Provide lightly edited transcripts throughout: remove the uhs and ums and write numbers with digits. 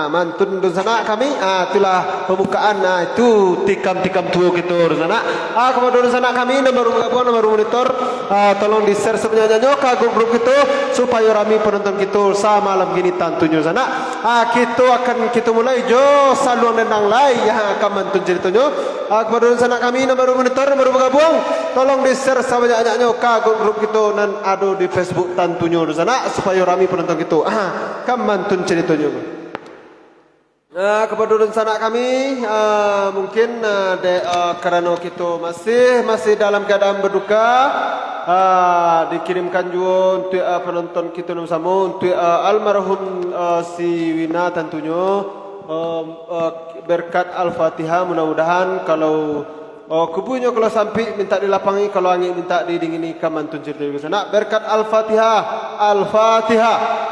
Mantun di sana kami, itulah pembukaan, itu tikam-tikam tua kita di sana. Kemudian di sana kami nomor monitor, tolong di share sebenarnya ke grup kita supaya rami penonton kita sama malam gini tentunya sana. Kita akan mulai jo saluan dendang lai yang akan mantun ceritanya. Kemudian di sana kami nomor monitor, nomor bergabung, tolong di share sebanyak-banyaknya ke grup kita dan ada di Facebook tentunya di sana supaya rami penonton kita akan mantun ceritanya. Kepada rencana kami mungkin kerana kita masih dalam keadaan berduka, dikirimkan juga untuk penonton kita bersama untuk almarhum si Wina tentunya berkat Al-Fatihah. Mudah-mudahan kalau kubunya kalau sampai minta dilapangi, kalau angin minta didingini kamantun cerita di sana. Berkat Al-Fatihah, Al-Fatihah.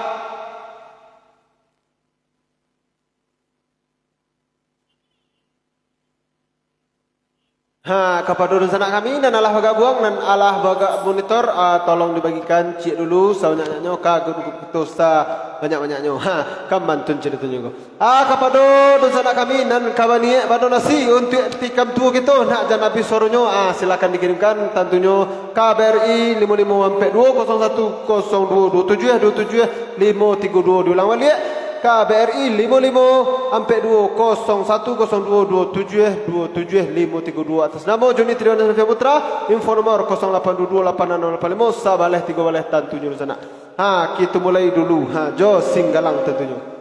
Kepada rencana kami dan Allah baga buang dan Allah baga monitor, tolong dibagikan cik dulu sebanyak-banyaknya ke grup kita banyak-banyaknya. Kamantun ceritanya. Kepada rencana kami dan kabani pada nasi untuk tikam tua kita nak jan habis soronyo, silakan dikirimkan tentunya KBRI 5542010227 532 diulang balik. KBRI 5542010227 atas nama Joni Triwana Sofia Putra, info nomor 08228685 Sabaleh 3 baleh tentunya di sana. Kita mulai dulu. Jo Singgalang tentunya.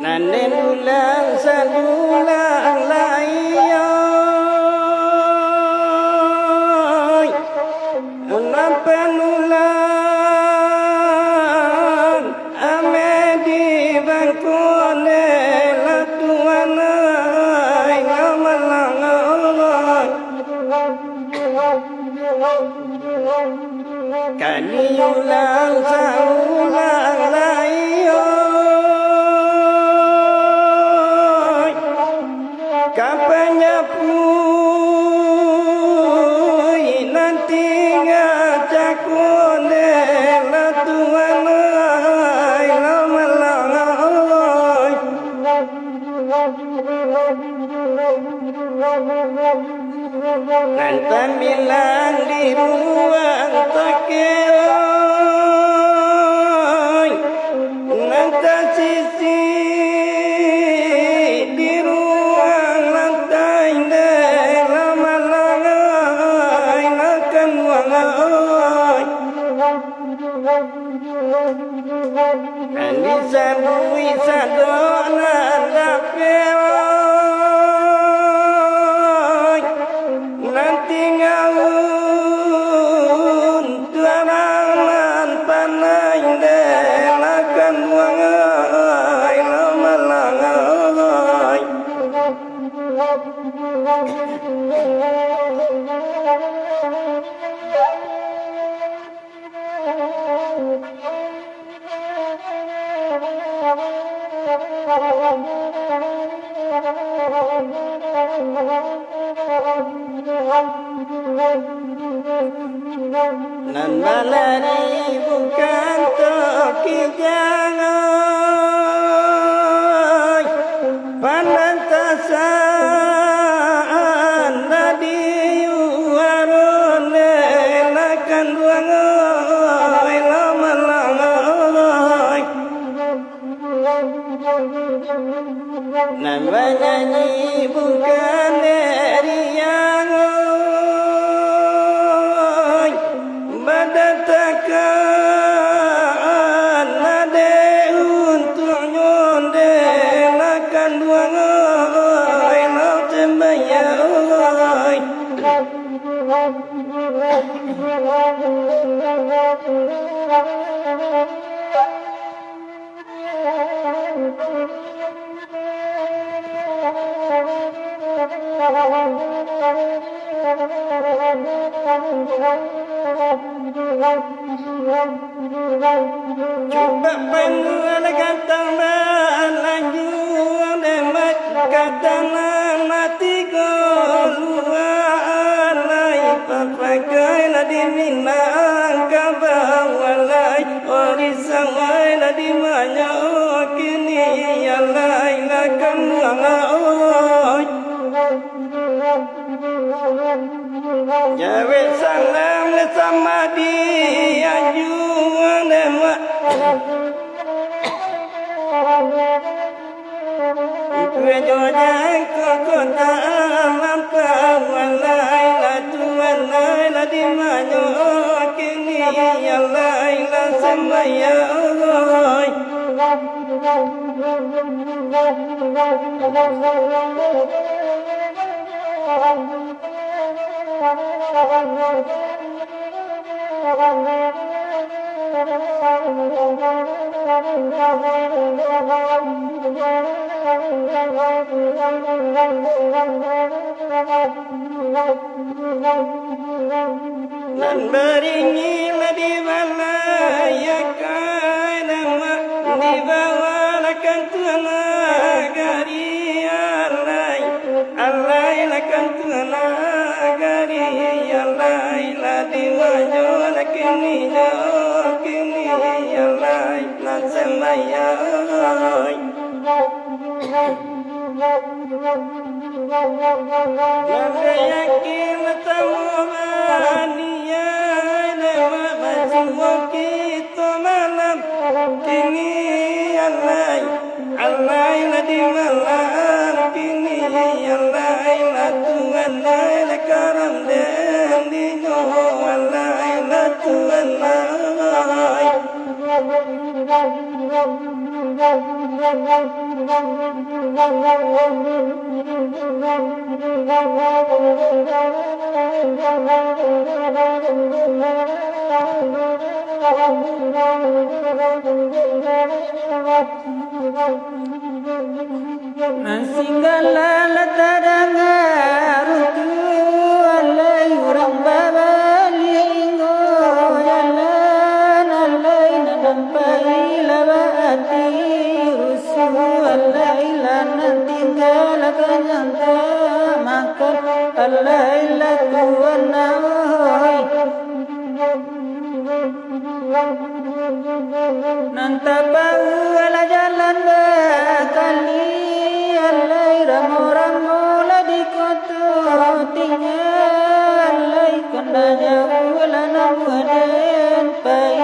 Nanenulang sadulang layoy Napenulang amedi bangkone latuanay ngamalangoy Kaniulang sadulang layoy Kapanya puy nanti ngacakone latuanay lamalangoy Nantan bilang di ruang takeoy Nantan sisi di ruang lantai lamalangoy Nakan wangoy Andi sadui sadona dapeoy Nanti ngaun tuarangan panai delakan wangai lamalangai Nan balari bukan toki jangan panantasan nadi warone lakan duangai lamalangai Nan banyanyi bukan eriangoy Badatakan nade untuk nyondelakan duangai lau tembayoy Coba pengen katanan lanjut demat katanan mati keluar lai pakai la di minang kabawalai orisangai la di manya kini ya lai la kamuangai Jawe salam le sama dia juang demak Kue jodang kota alam pawalai la tuan lai la di manyo kini ya lai la sembayoy Nan beringilah di balayakan di bawalakan Tuhan agari alai alailakan Tuhan agari alai la di wajona kini alai la semayai Nanda yakin tamumania nama baju kita malam kini alai la di malam kini alai la Tuhan la karam dan di nyoho alai la Tuhan Singgala latadangar alai urang babalingo jalan alai nadampai labati rusu alai lan tinggal kanyanta makar alai la tuanai nanta bau ala jalan bakali alai ramo-ramo la di koto tinggal alai kanda jauh la namuaden pai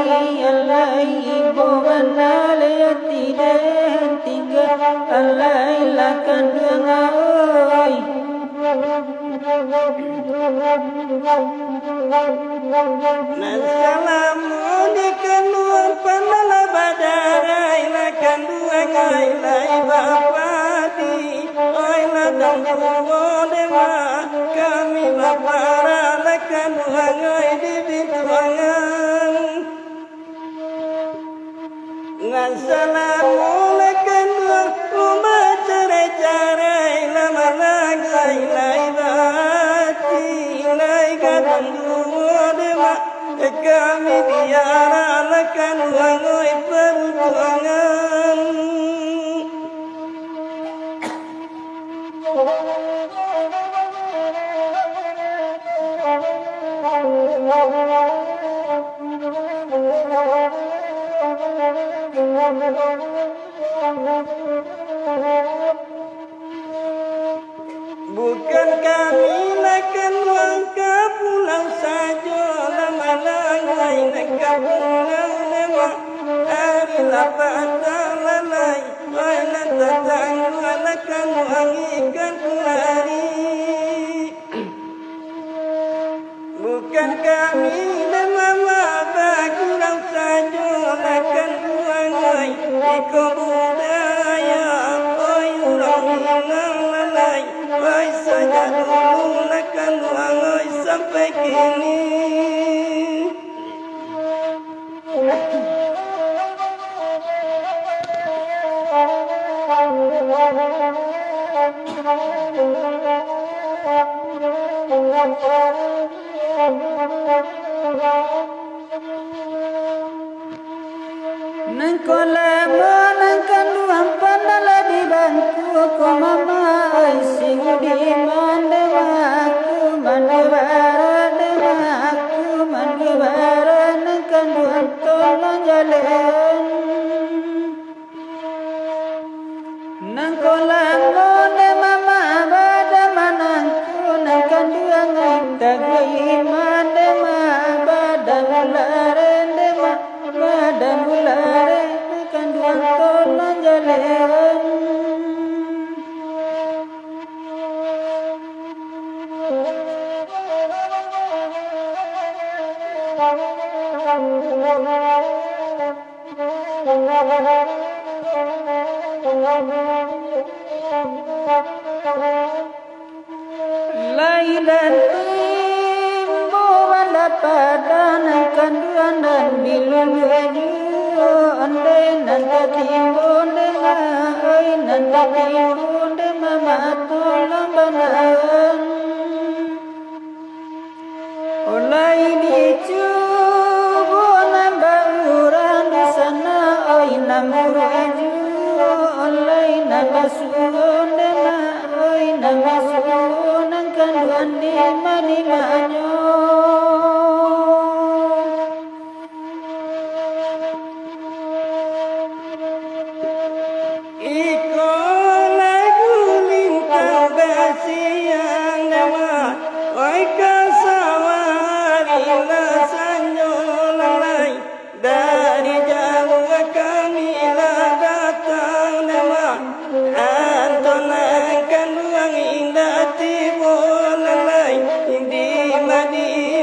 alai ibu bandale tiden tinggal alai la kanduangai Nasalamu di kenuan pandala badarai la kandua kai lai bapati oi la dangku dewa kami lapara la kandua ngai di bituangan Nasalamu la kandua umba carai-carai la malagai lai bati lai kadangku dewa kami diarahkan wangoi perjuangan Bukan kami akan langka pulang saja lama langai nak pulang lewat hari lapan lalai wala tatang wala kan wangikan lari bukan kami dan mama kurang saja akan wangai ikut budaya oi urang lalai Wai saja dulu akan wangai sampai kini Nengkola menangkan luang pandala di bangku ko mama sing di mandewaku mandewara nengkan luang tolong jalan Nengkola monde mama bada manangku nengkan luang tagai mandema bada mularen dema bada mulare nengkan luang tolong jalan Thank you. timbu wanda padan kanduan dan bilu aju ande nanda timbu dema oi nanda timbu dema matulang banang olai dicu namba uran di sana oi namuru aju olai namba suon dema oi namba suon kanduan di manimanyo Iko lagu lintang besiang nama oi kasawari lasanyo lalai dari jauh kami lah datang nama antonan kanduang indah tibo lalai di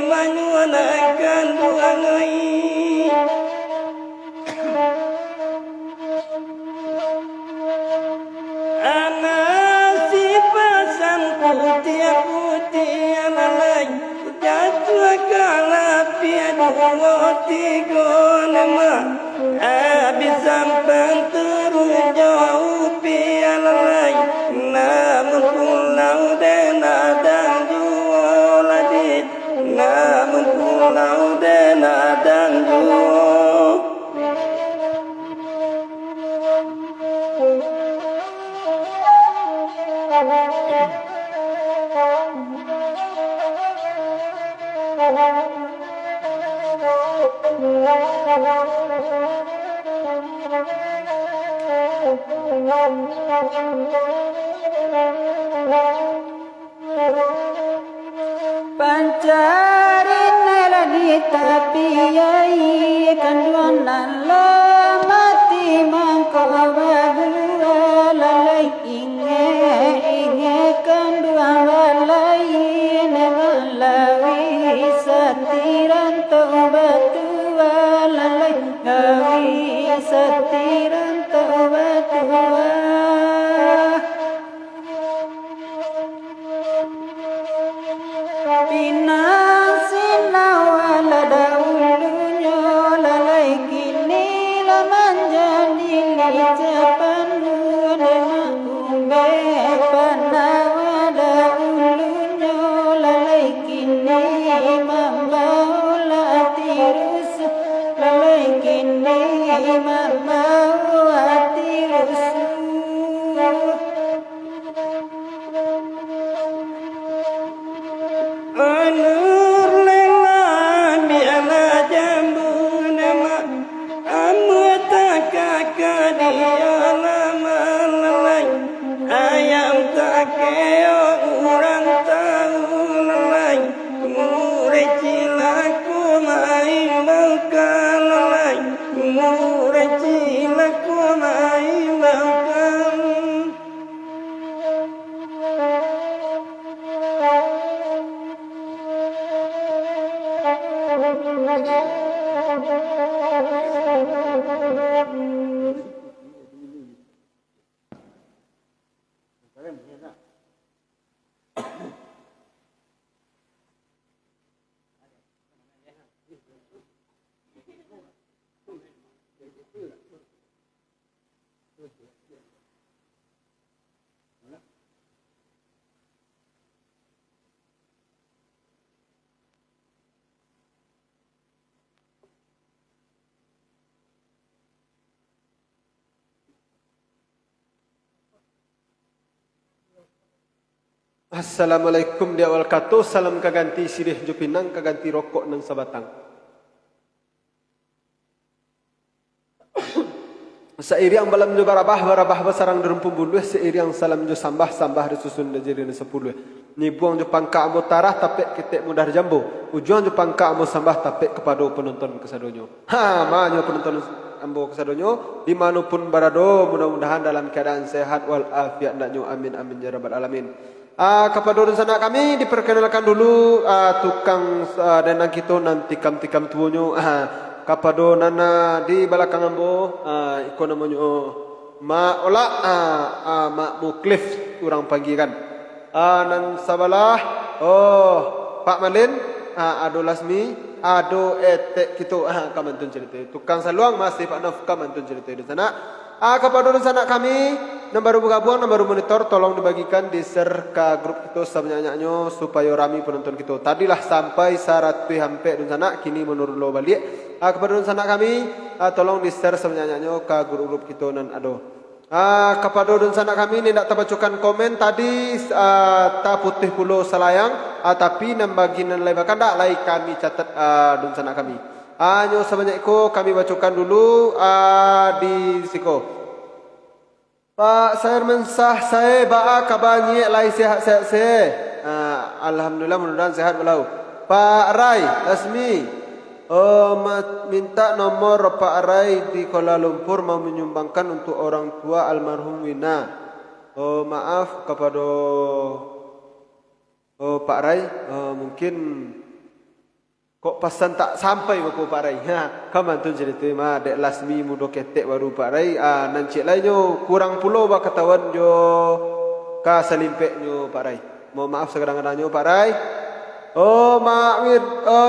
manyuanan kanduang ai Anak si pasang putih lalai jatuh kalapia dua tiga nama habis sampang terus jauh pia lalai namun pulau dan adang jual ladit namun pulau dan adang jual Pancarin nela di tapi yai kanduan nala mati mangko bagua lalai inge kanduan lalai nevalawi satiran tobatua lalai gawi satiran tobatua Pinasina wala daulunya lalai kini laman jadi licapan dema umbe panawa daulunya lalai kini mambaula tirus lalai kini mambaula tirus Anur lela biala jambu nama amuata kakak dia lama lalai ayam takeo urang tahu lalai murai cilaku main bangka lalai murai cilaku main bangka Assalamualaikum dia awal kato salam kaganti sirih jupinang kaganti rokok nang sabatang. Seiriang balam jo barabah basarang derumpum buluh seiriang salam jo sambah disusun dajiri sepuluh. Ni buang jo pangka ambo tarah tapek ketek mudar jambu. Ujuan jo pangka ambo sambah tapek kepada penonton kesadonyo. Manyo penonton ambo kesadonyo dimanapun barado mudah-mudahan dalam keadaan sehat wal afiat ndanyo amin amin ya rabbal alamin. Kepada sana kami diperkenalkan dulu tukang denang kita nanti tikam tuonyo kepada nana di belakang ambo iko namanya Ma Ola Ma Muklif orang panggilan nan sabalah Oh, Pak Malin, ado Lasmi, ado etek gitu. Kamantun cerita. Tukang saluang masih Pak Naf kamantun cerita di sana. Kepada di sana kami, baru bergabung, baru monitor, tolong dibagikan di share ke grup itu sebanyak-banyaknya supaya rami penonton kita. Tadilah sampai 100 hampir di sana, kini menurun lo balik. Kepada di sana kami, tolong di share sebanyak-banyaknya ke grup-grup kita dan ado. Kepada di sana kami ini tidak terbacakan komen tadi tak putih pulau selayang, tapi nambagi dan lain bahkan tak lain kami catat di sana kami. Nyo sebanyak itu kami bacakan dulu di siko. Pak saya mensah saya ba'a kabanyi lai sehat-sehat saya. Alhamdulillah mudah-mudahan sehat belau. Pak Rai Lasmi, minta nomor Pak Rai di Kuala Lumpur mau menyumbangkan untuk orang tua almarhum Wina. Maaf kepada Pak Rai, mungkin kok pesan tak sampai bapak Pak Rai. Kaman tu cerita mah dek Lasmi mudo ketek baru Pak Rai. Nancik lainnya kurang pulau bah ketahuan jo ka selimpek nyo Pak Rai. Mohon maaf sekadang-kadangnya Pak Rai. Maafir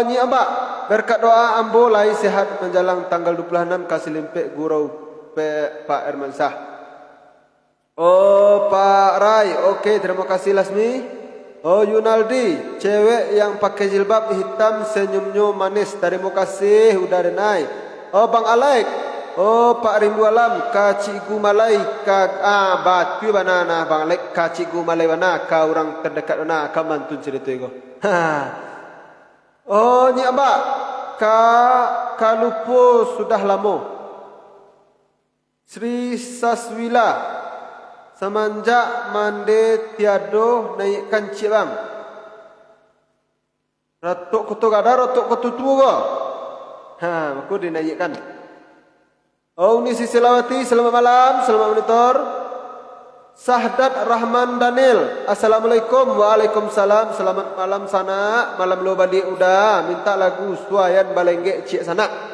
nyi ambak berkat doa ambo lai sehat menjelang tanggal 26 ka selimpek gurau Pak Ermansah. Pak Rai, okey terima kasih Lasmi. Yunaldi, cewek yang pakai jilbab hitam senyumnya manis. Terima kasih udah denai. Bang Alek. Pak Rindu Alam, ka Cikgu Malai, ka batu banana Bang Alek, ka Cikgu Malai mana, ka orang terdekat mana, ka mantun cerita itu. Ni abak, ka lupa sudah lama. Sri Saswila. Semenjak mande tiado naikkan cik bang. Ratuk kutu kada, ratuk kutu tua ke? Aku dinaikkan. Uni Sisilawati, selamat malam, selamat monitor. Sahdat Rahman Daniel, Assalamualaikum. Waalaikumsalam, selamat malam sana. Malam lo balik udah, minta lagu suayan balengge cik sana.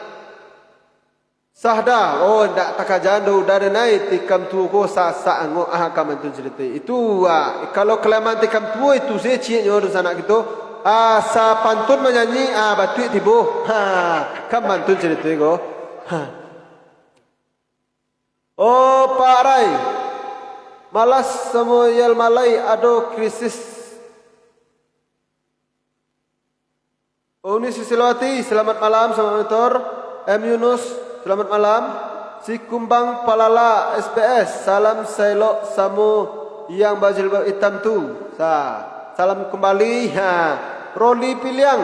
Sahda, ndak takajan udah ada naik tikam tu ko sa ango kaman tu cerita. Itu kalau kelaman tikam tu itu saya cik nyor sana gitu. Sa pantun menyanyi batu tibo. Kaman tu cerita ko. Pak Rai. Malas semoyal malai ado krisis. Uni Susilawati, selamat malam selamat monitor. M Yunus, selamat malam. Si Kumbang Palala SPS, salam selok samu yang bajilbab hitam tu. Salam kembali. Roli Piliang,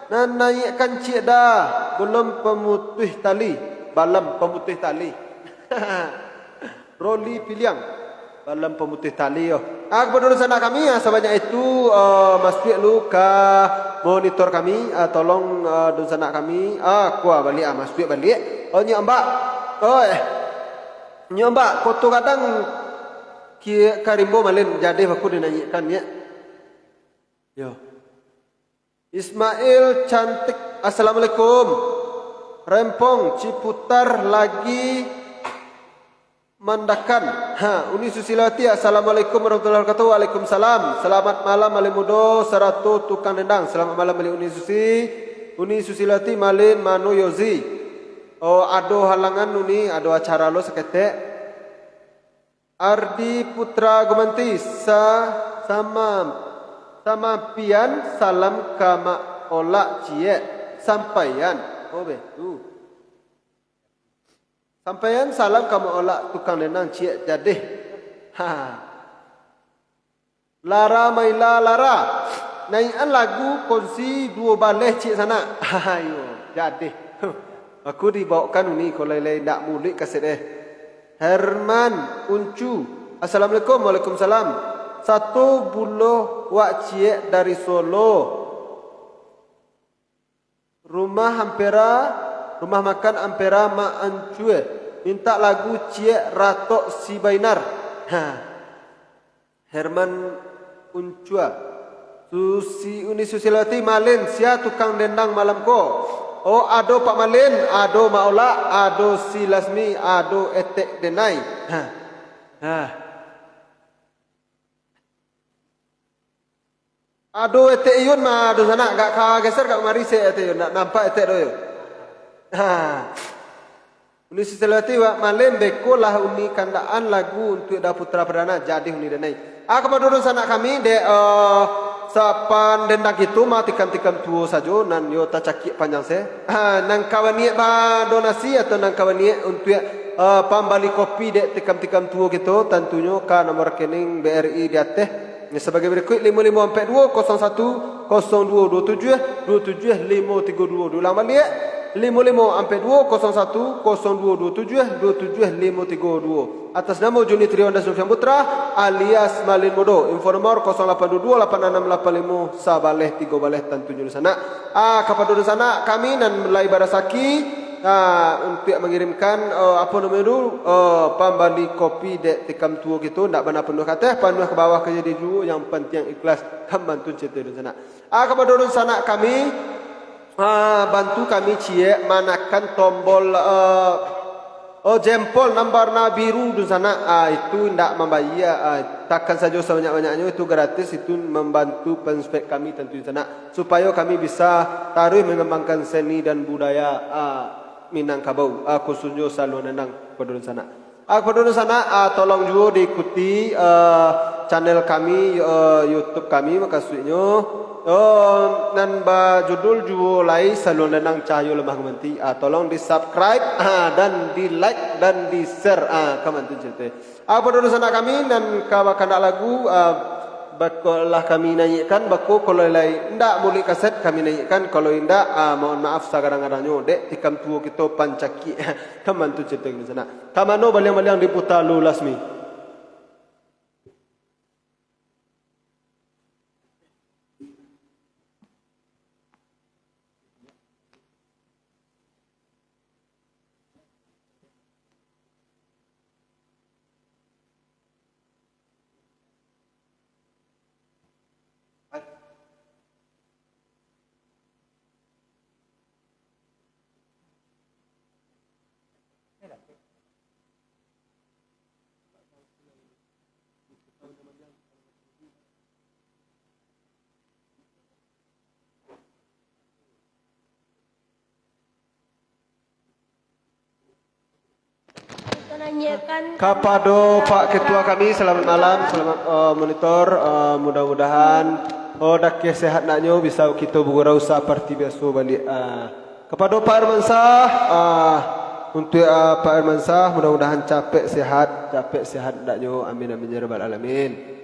nan naikkan cik dah, belum pemutih tali, balam pemutih tali. Roli Piliang, balam pemutih tali. Kepada sana kami sebanyak itu masuk lu ke monitor kami, tolong sana kami kuah balik masuk balik. Nyi ambak. Nyi ambak koto kadang kia karimbo malin jadi aku dinyanyikan ya. Yo. Ismail cantik, assalamualaikum. Rempong Ciputar lagi mandakan. Uni Susilawati, assalamualaikum warahmatullahi wabarakatuh. Waalaikumsalam. Selamat malam Malin Mudo 100 tukang dendang. Selamat malam Malin Uni Susilawati Malin Manu Yozi. Ado halangan uni, ado acara lo seketek. Ardi Putra Gumanti, sama pian salam kama olak cie sampaian. Betul. Sampaian salam kama olak tukang dendang cie jadi. Lara Maila Lara, nyanyian lagu kongsi dua baleh cie sana. Ayo jadi. Aku dibawakan ini kalau lain tak mulik kasih deh. Herman Uncu, assalamualaikum. Waalaikumsalam. 1 buloh wak cie dari Solo. Rumah makan Ampera Mak Ancue. Minta lagu cie Ratok Si Bainar. Herman Uncua. Uni Susilawati Malin sia tukang dendang malam ko. Ado Pak Malin, ado Maula, ado Si Lasmi, ado Etek Denai. Aduh ete iyun mah aduh sana gak ka geser gak mari se ete iyun nak nampak ete doyo. Ha. Uni siselati wa malembe kolah uni kandaan lagu untuk da putra perdana jadi uni denai. Kepada sana kami de sapan dendang itu tikam-tikam tuo sajo nan yo tacaki panjang se. Nang kawani ba donasi atau nang kawani untuk pambali kopi de tikam-tikam tuo gitu tentunya ka nomor rekening BRI di atas. Sebagai berikut 5542 01 0227 27 532 ulang balik 5542 01 0227 27 532 atas nama Juni Triwanda Sulfian Putra alias Malin Modo info nomor 0822 8685 sabaleh 3 baleh tentunya di sana. Kepada di sana kami dan Melai Barasaki untuk mengirimkan apa namanya dulu pambali kopi dek tikam tua gitu ndak benar penuh kata penuh ke bawah ke jadi dulu yang penting ikhlas kan bantu cerita di sana. Kepada di sana kami bantu kami cie manakan tombol jempol nambarna biru di sana itu ndak membayar takkan saja sebanyak-banyaknya itu gratis itu membantu penspek kami tentu di sana supaya kami bisa taruh mengembangkan seni dan budaya Minangkabau khususnya Salon Nenang pada sana. Pada sana tolong juga diikuti channel kami YouTube kami makasihnya dan judul juga lain Salon Nenang Cahyo Lemah Menti tolong di subscribe dan di like dan di share kaman tu cerita. Pada sana kami dan kawakan lagu bakulah kami naikkan baku kalau lain ndak boleh kaset kami naikkan kalau indak mohon maaf sagarang-garangnya dek tikam tuo kita pancaki kaman tu cerita di sana. Kamano baliang-baliang diputar lu lasmi. Kepada Pak Ketua kami selamat malam, selamat monitor, mudah-mudahan dak sehat naknyo bisa kita bergurau seperti biasa balik. Kepada Pak Irmansah untuk Pak Irmansah mudah-mudahan capek sehat naknyo amin amin ya rabbal alamin.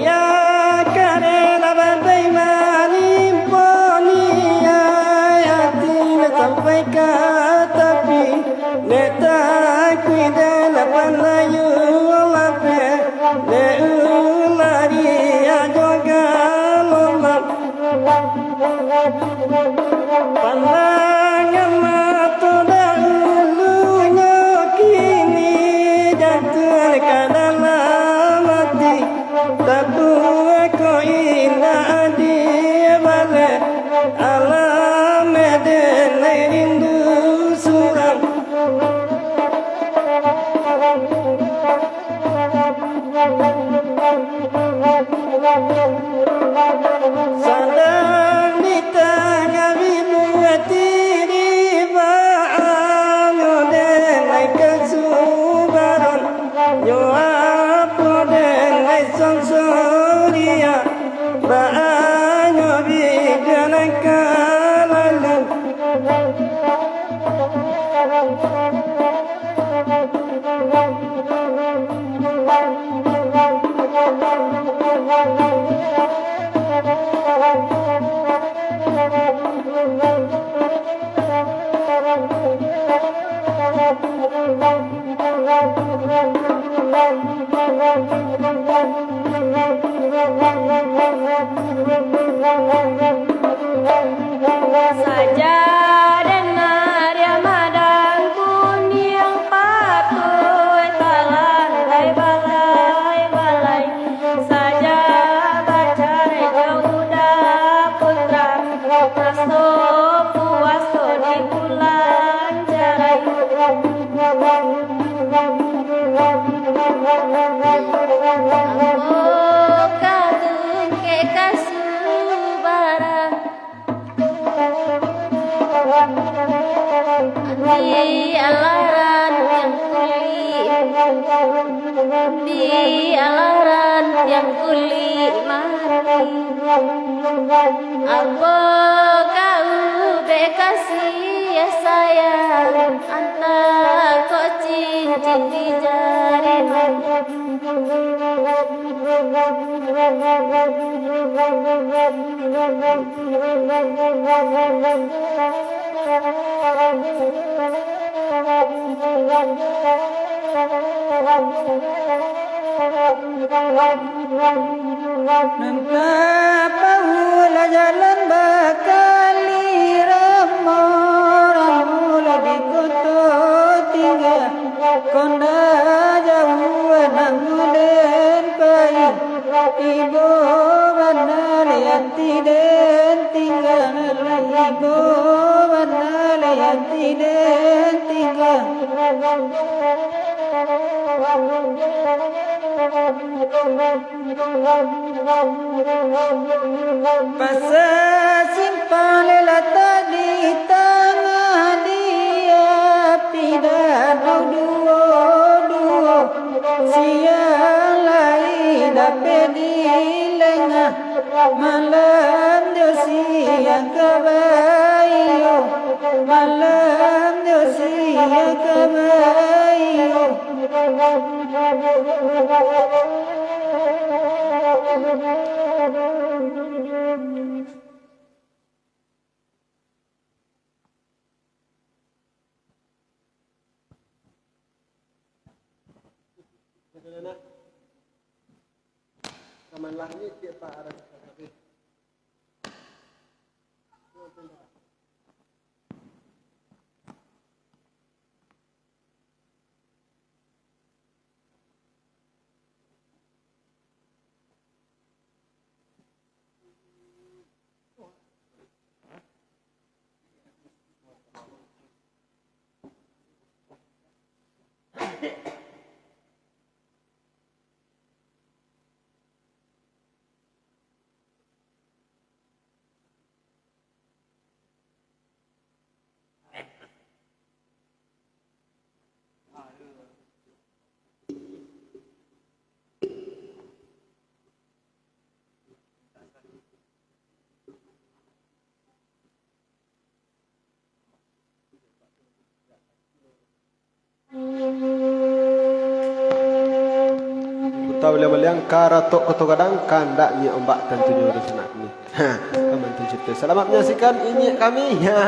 Ya karena badai maniponia yatim sampai ke tepi neta kuida lapan layu lape ne ulari ajoga lolam pandangan mata dahulunya kini jatuh ke dalam hati tapi ko indah di balik alam dan rindu suram sadang di tengah ribuati ribaanyo denai kesubaran yo apa denai sangsaria baanyo bidana kalalan saja dengar ya madang pun yang patuh talan balai balai saja baca jauh dah putra raso puaso di bulan jarai kagum ke kasubaran di alaran yang kulit mati apa kau bekasih ya sayang antar kok cincin di jari Nampak pula jalan bakali ramah di kota tinggal konda jauh nangulen pai ibu benar yati den tinggal ibu benar yati den tinggal Pasal simpan letak di tangan dia tidak dua-dua siang lain dapat di lengah malam dia siang kebayu malam dia siang kebayu Kaman lahir dia Pak Arab. boleh meliang karatok kotogadang kandak nyi ombak tentunya udah sana kami. Ha, kami cerita. Selamat menyaksikan ini kami. Ha.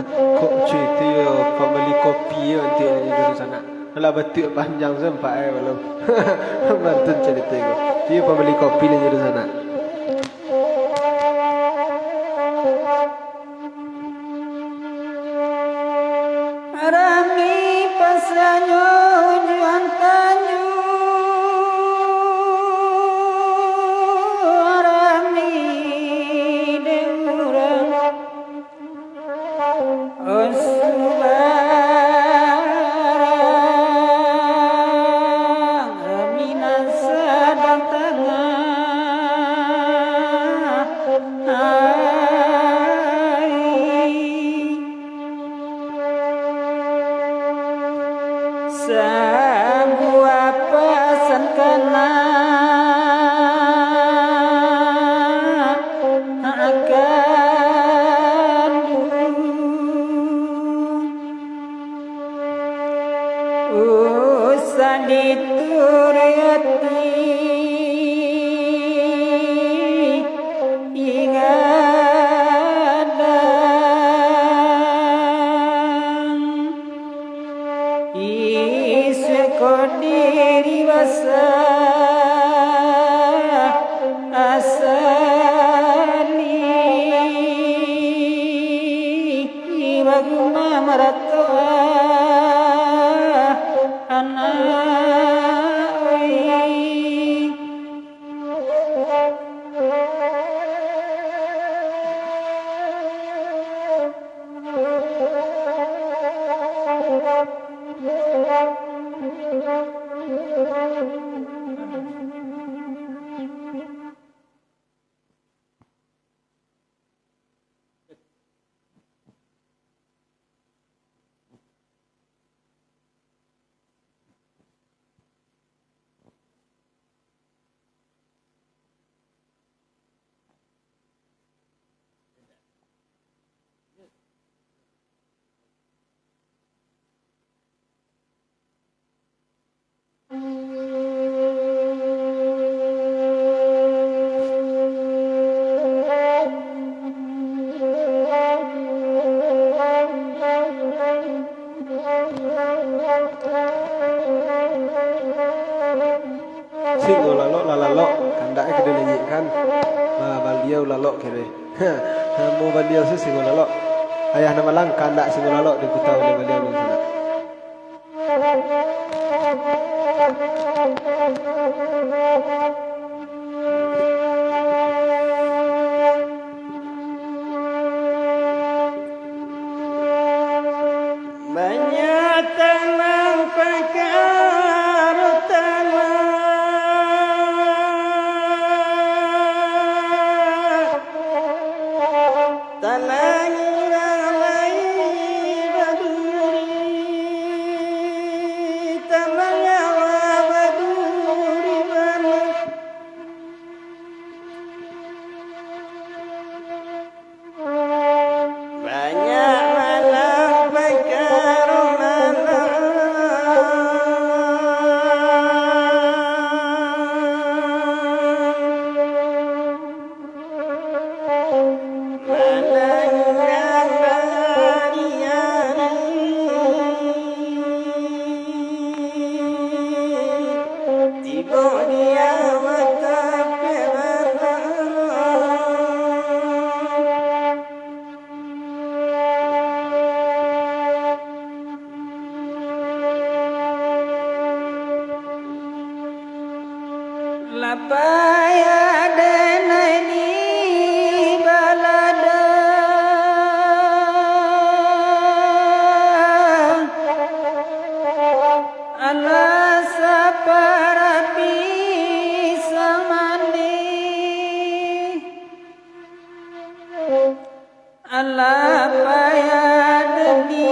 Kok cerita ya pembeli kopi ya nanti di sana. Kalau betul panjang sampai belum. Bantu cerita itu. Dia pembeli kopi di sana. Rami pasanyo juan tanyu Rami deurang Osubarang Rami nasa sebuah pesan kena akan usah diturati diri basa asali baguma marat Singo lalok kandaknya kena nyanyikan. Baliau lalok kira. Mau baliau sih singo lalok. Ayah nama lang kandak singo lalok diputau oleh baliau di sana. Banyak tanah pakar tanah ngalai baduri tanah nyawa baduri mana banyak malam pakar Lapaya denai di balada ala saparapi samani ala paya deni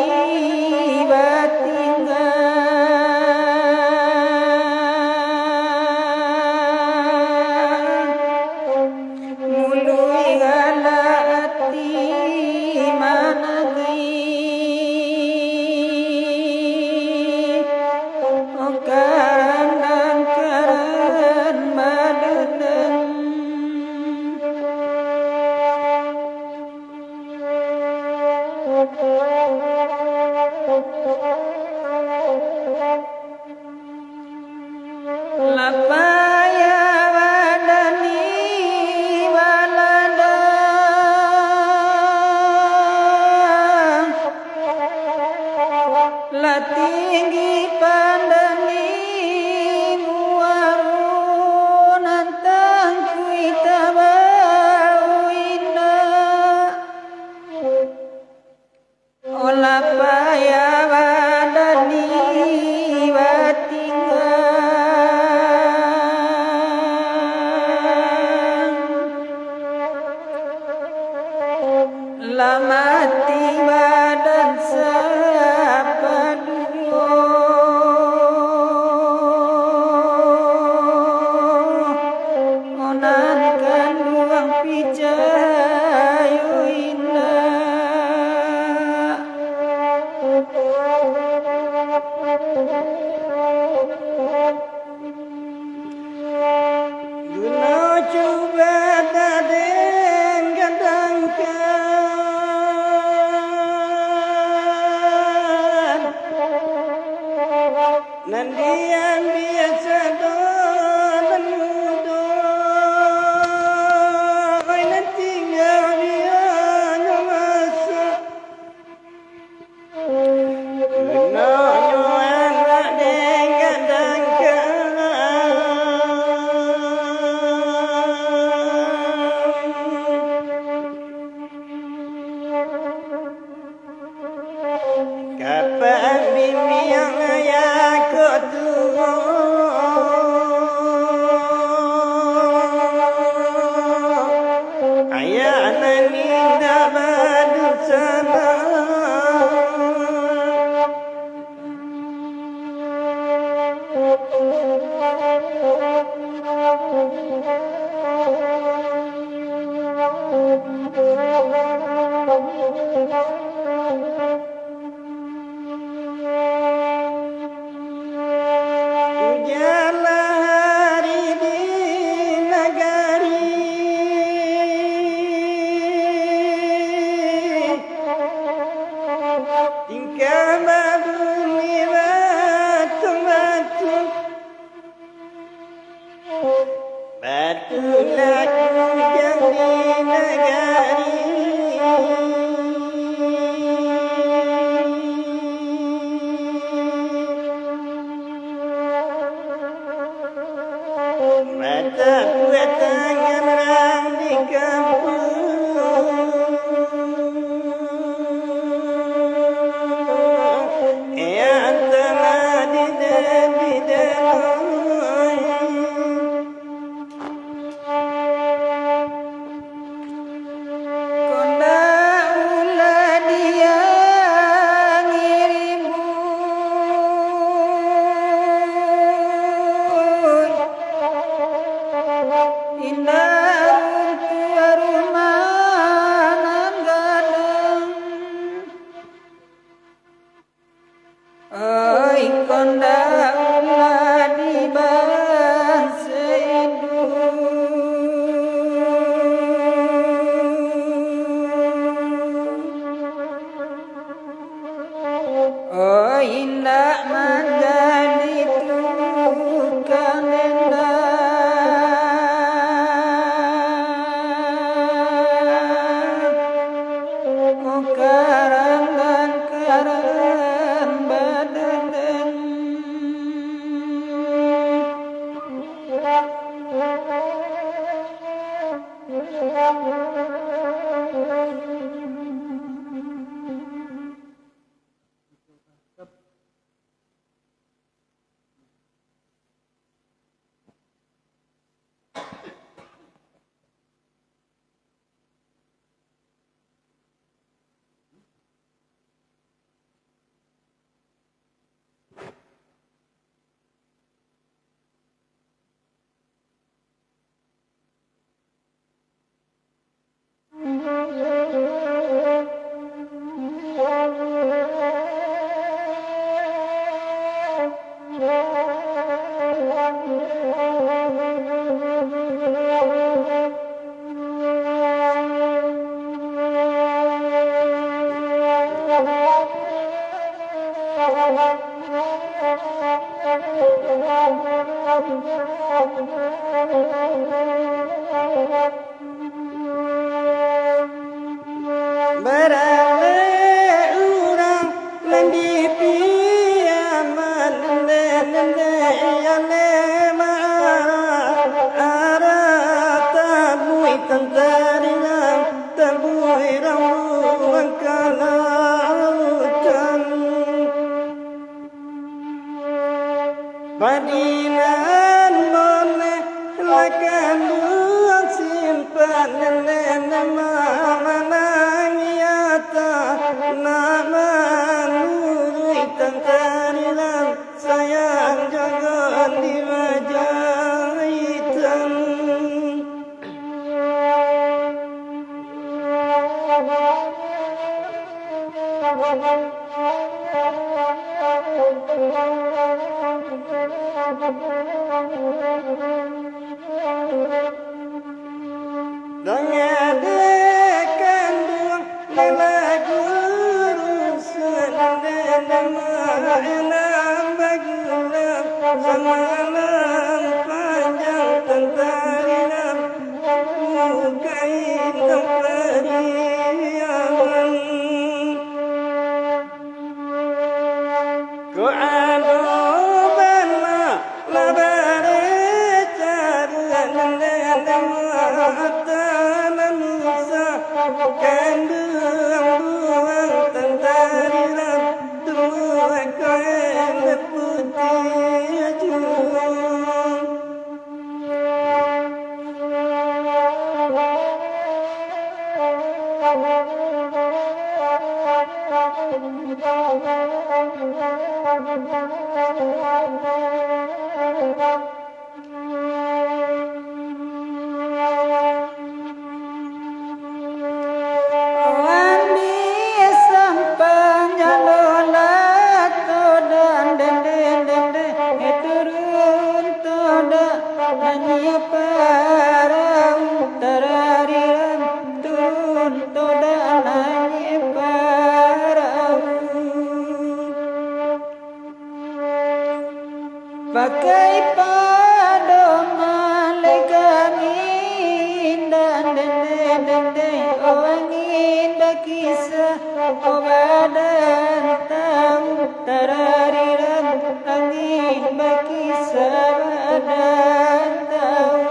Lapaya wadani walada la tinggi pandani muarun antang kuita bauina oh lapaya wadani mati badan sapaduo onan kanduang pijayu indah guna coba daden gadangkan nandian biasa dan mudo oi nanti dia masa guna nyoan daden gadangkan kapan bimi yang ayah Ujarlah hari di negari, tingkah laku batu-batu, batu laku jadi negari. Mata buat tangan orang di kampung yang telah didebidai. Konda ulah dia ngirimu indah untuk rumah gadang. Oi konda ulah dibahas oh indah menjadi tukang dendam. Oh karang dan karang badan. Beralih orang mendipian menendeng-nendeng arah tabui tentarinan tabui ramuan kalautan padinan boleh lakan dua simpan nama nama nurui tangkarilan sayang jangan diwajahitan. Dengarkan dua lagu enam bagulah semalam panjang tentarinan bukain temperiaman ku adoban labare carian mata manusia kandung buang tentarinan dua kain putih jurung Thank you. pakai padoman legamin dan dende awangin dakisa obadan tahu tarariran angin bakisa badan tahu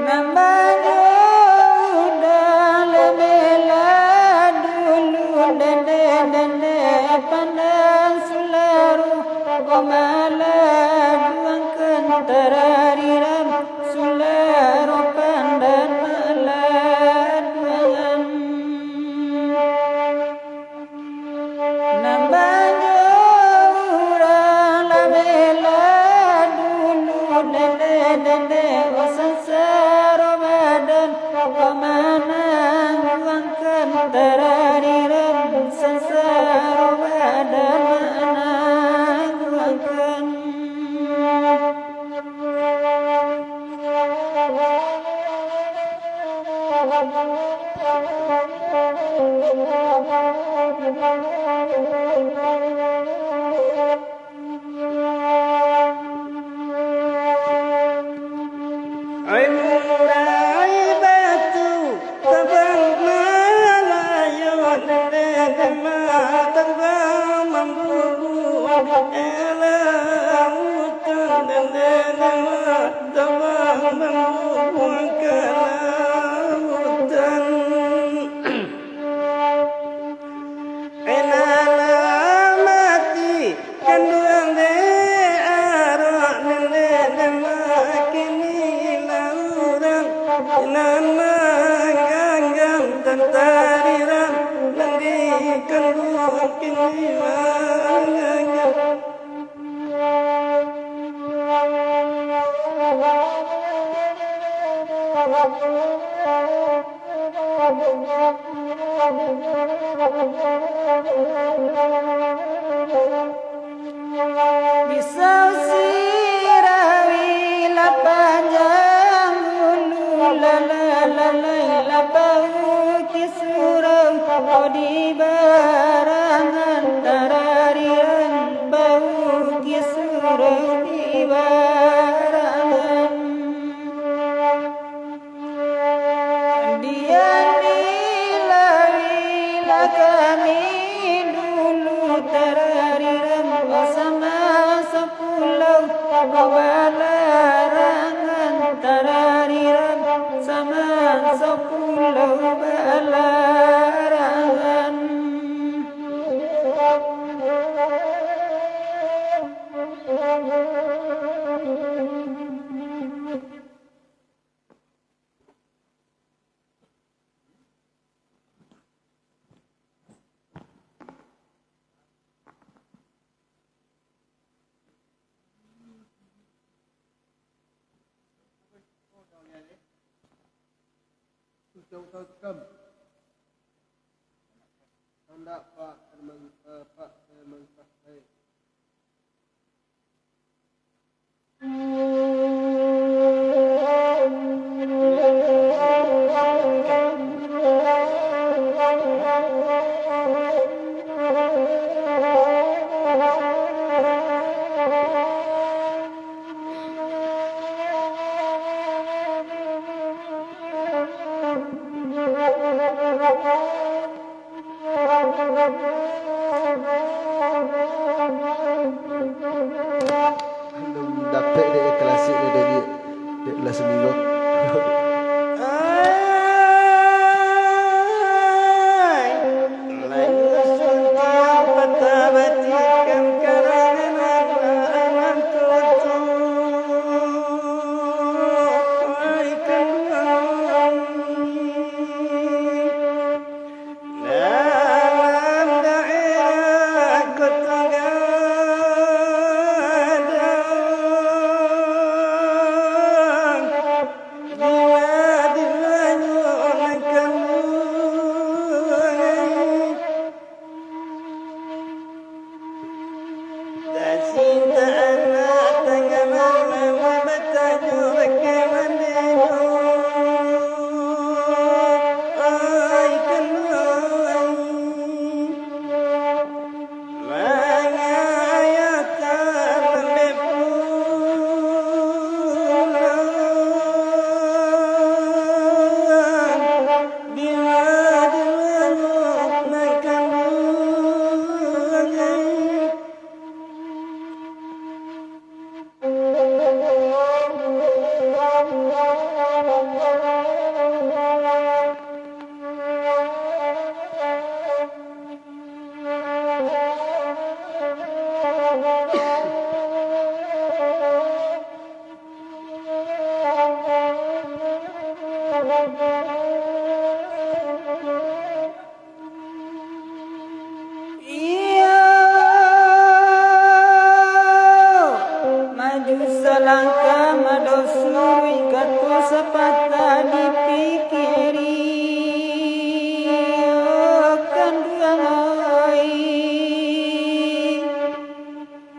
namanya udah lebela dulu dende pandang sularu omala duangkan tarariram sularu pandang maladuan namanya urang labela dulu dende wasasaro badan pamanang duangkan tarariram sasaro badan manang duangkan Ai murai batu tabang malayo dema tabang mamburu ela utang dema tabang mamburu kala utang enala mati kanduang de arok dema kini nama ganggam tantariran mandikan bukin ganggam bisa sirawi lapanjang la bau kisurau di barangan tararian bau kisurau di barangan dia nilai kami dulu tararian bersama sepulau balarangan tarariran sama sepulau balarangan Anda Pak Herman Pasai. Dapat dia klasik dia dari dia kelas seminggu. Jiwa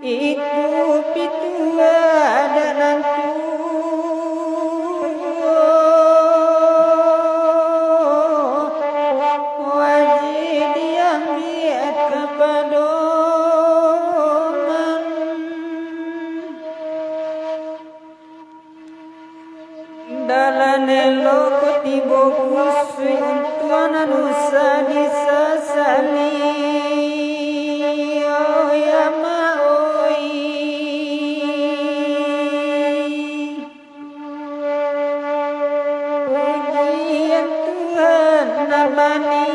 itu pitua dan nantu wajib diambil kepedoman dalam elok tibo kusui tuan nusa disasali oh ya maoi pujian Tuhan namani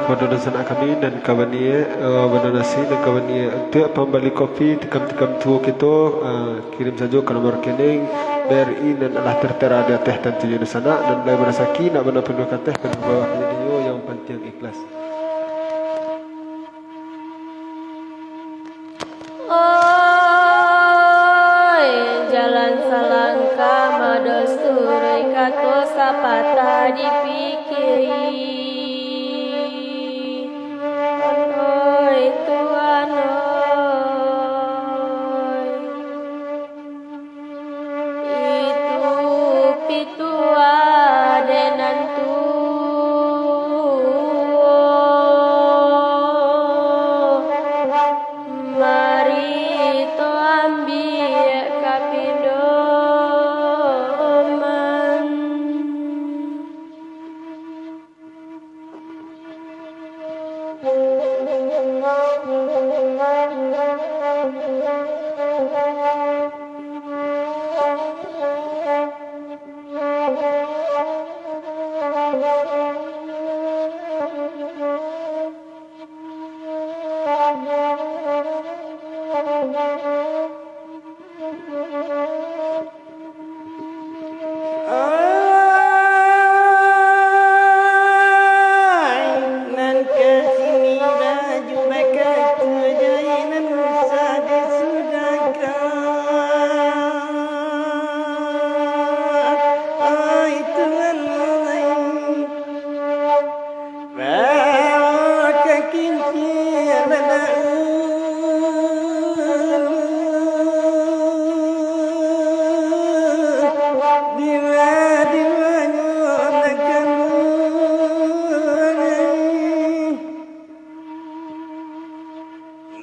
Kepada dosen kami dan kawan ia bernasi dan kawan ia untuk pembeli kopi tikam-tikam tua kita kirim saja ke nomor rekening BRI dan Allah tertera di atas dan tujuan di sana dan mulai berasaki nak benar penuhkan teh ke bawah video yang penting ikhlas. Oi, jalan salangkah madosturi kato sapata dipikiri. Oi Tuhan oi, itu pitua denantu mari to ambil kapidoman nan kesini raju bakal terjadi nan usah disudahkan ai Tuhan bawa kekincian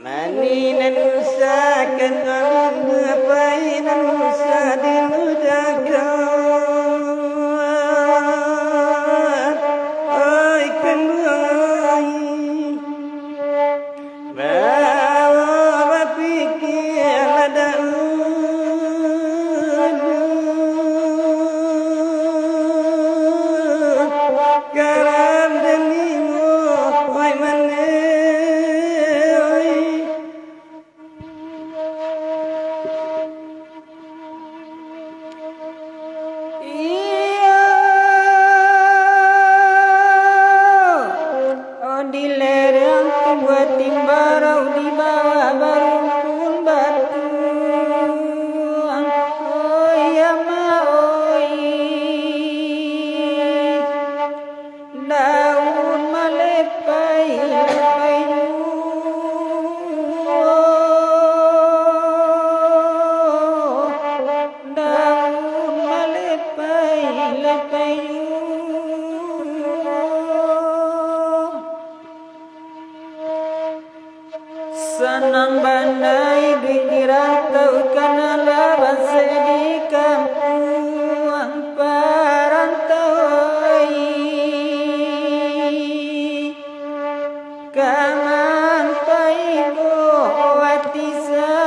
Mani nanusakan ngapai nanusa diludakan ai kendai bawa pikir ada karam denimu oi mane di lereng buat timbarau di bawah barumpun batu oh ya maoi daun malepai lepai daun malepai lepai senang bandai dirantau karena laban sedih kampung perantau kaman paibo hati sajo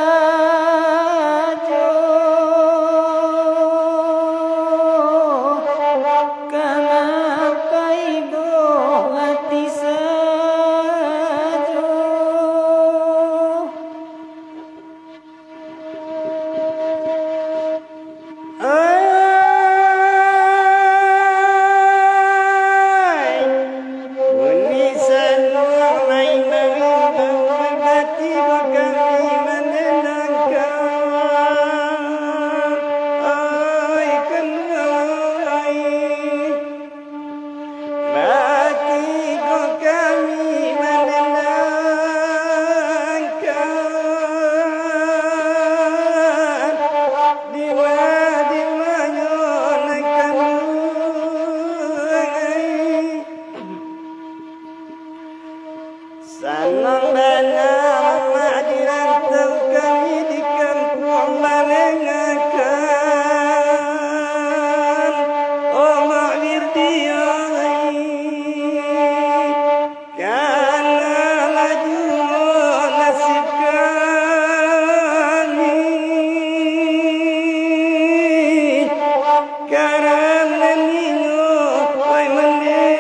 kaman paibo hati sajo Mambana madiran tau kami di kampung balengakan oh makwir diai karena laju nasib kami karena ninyo ay mendei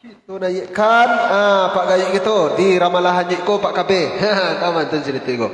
Itu naikkan Pak Gayik gitu di ramalah haji ko Pak KB. Kaman tu cerita ko.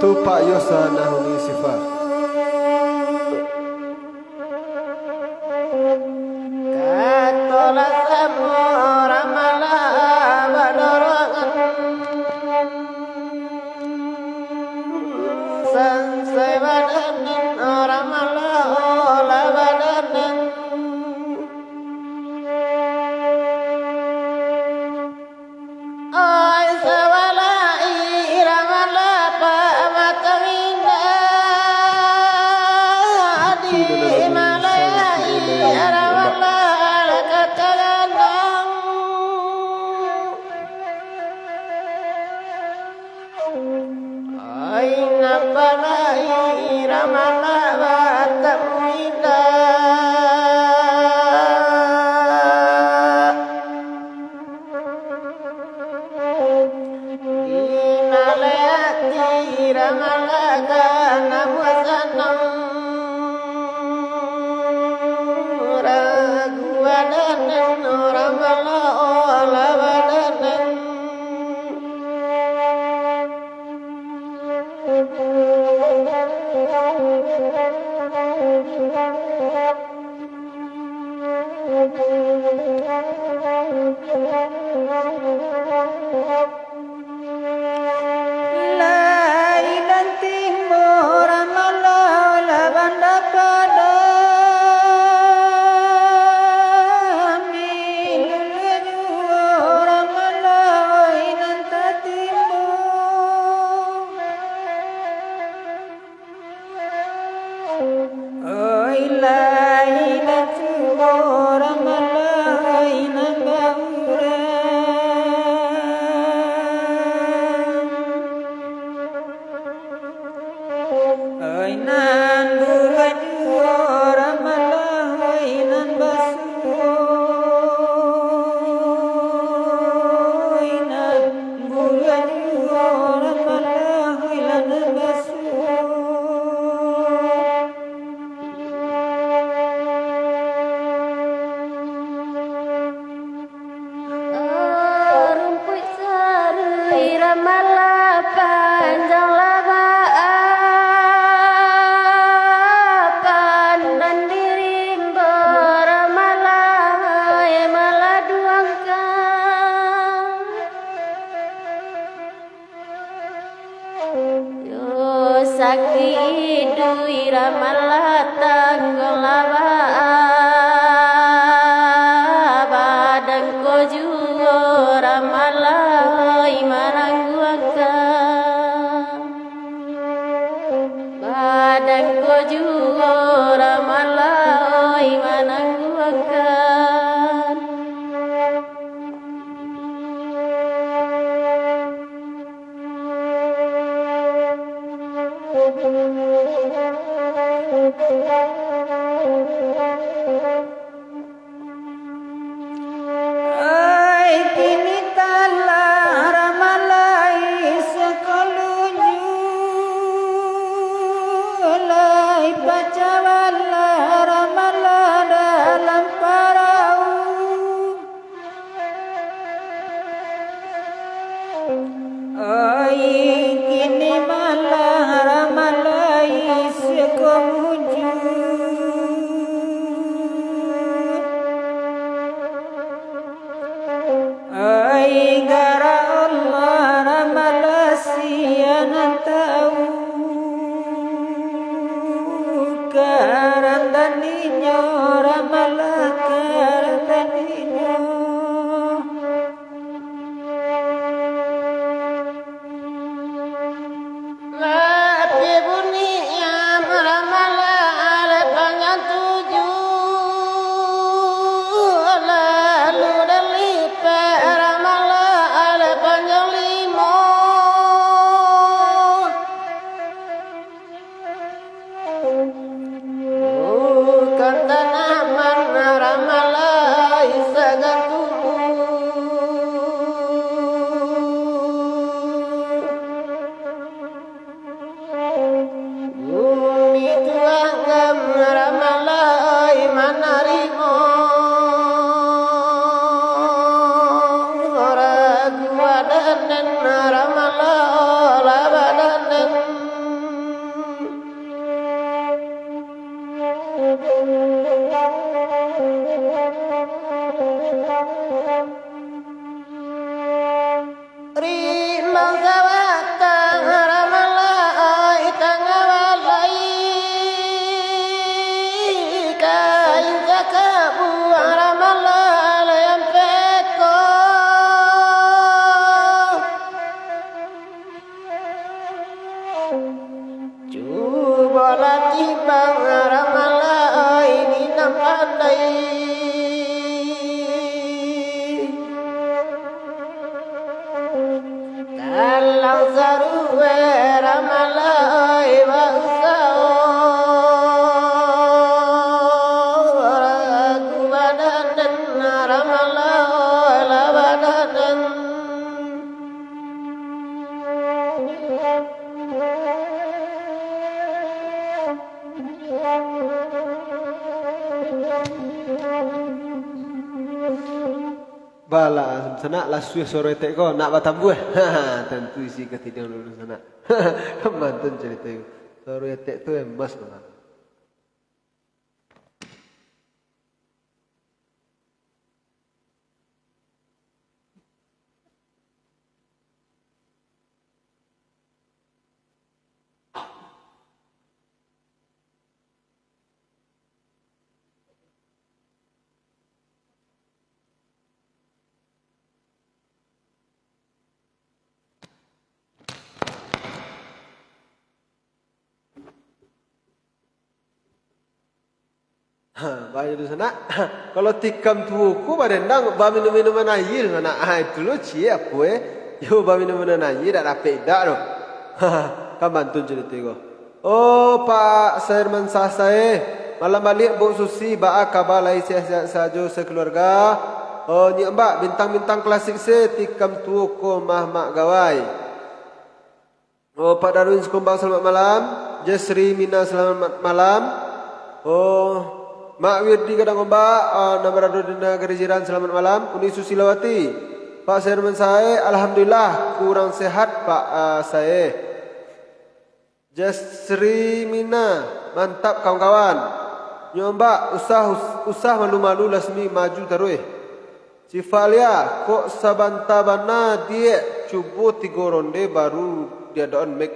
Itu Pak Yosa Nahuni Sifat. Rumput sari ramalah panjang labaan dan dirim beramalah malah duangkan. Yo sakit dui ramalah tanggung labaan badan ko juga ramalah marangguakan. Badan ko juga ramalah marangguakan. Ai kini talah ramalai sekolunju lai pacawala ramala dalam parau. Ai kini malah ramalai sekolunju ai gara Allah ramalasian tahu karandaninya ramalah karandaninya Mati bunia ramalah lepangan tujuh lalu dan lipat ramalah lepangan lima. Bukan tanaman ramalah isagan bumi tuanggam ramalai manarimo ragu badanen ramalah labadanen. Rimang sawatang ramalai tangawalai kain cakabu ramalah layam peko. Coba latih bang ramalah ini pandai. Kalau sarue ramalai bausao ragu badanen ramalah labadanen. Bala sana lasu sore teko nak batam gue. Tentu isi ketidak dulu sana. Mantan cerita itu. Sore tek tu emas banget. Banyak di sana. Kalau tikam tuku badendang ba minum-minuman air sana. Itu lo cie apa Yo ba minum-minuman air dak dapat dak lo. Kan bantu cerita ko. Oh Pak Serman saya malam balik Bu Susi ba kabalai sehat saja sekeluarga. Oh ni mbak bintang-bintang klasik se tikam tuku mah mak gawai. Oh Pak Darwin Sekumbang selamat malam. Jesri Mina selamat malam. Oh Mak Wirdi Kadang Ombak, nama Rado di Negeri Jiran selamat malam. Uni Susilawati, Pak Serman saya, alhamdulillah kurang sehat Pak saya. Jasri Mina, mantap kawan-kawan. Nyombak usah malu-malu lasmi maju terus. Cifalia, kok sabanta-bana dia cubu 3 ronde baru dia doan make.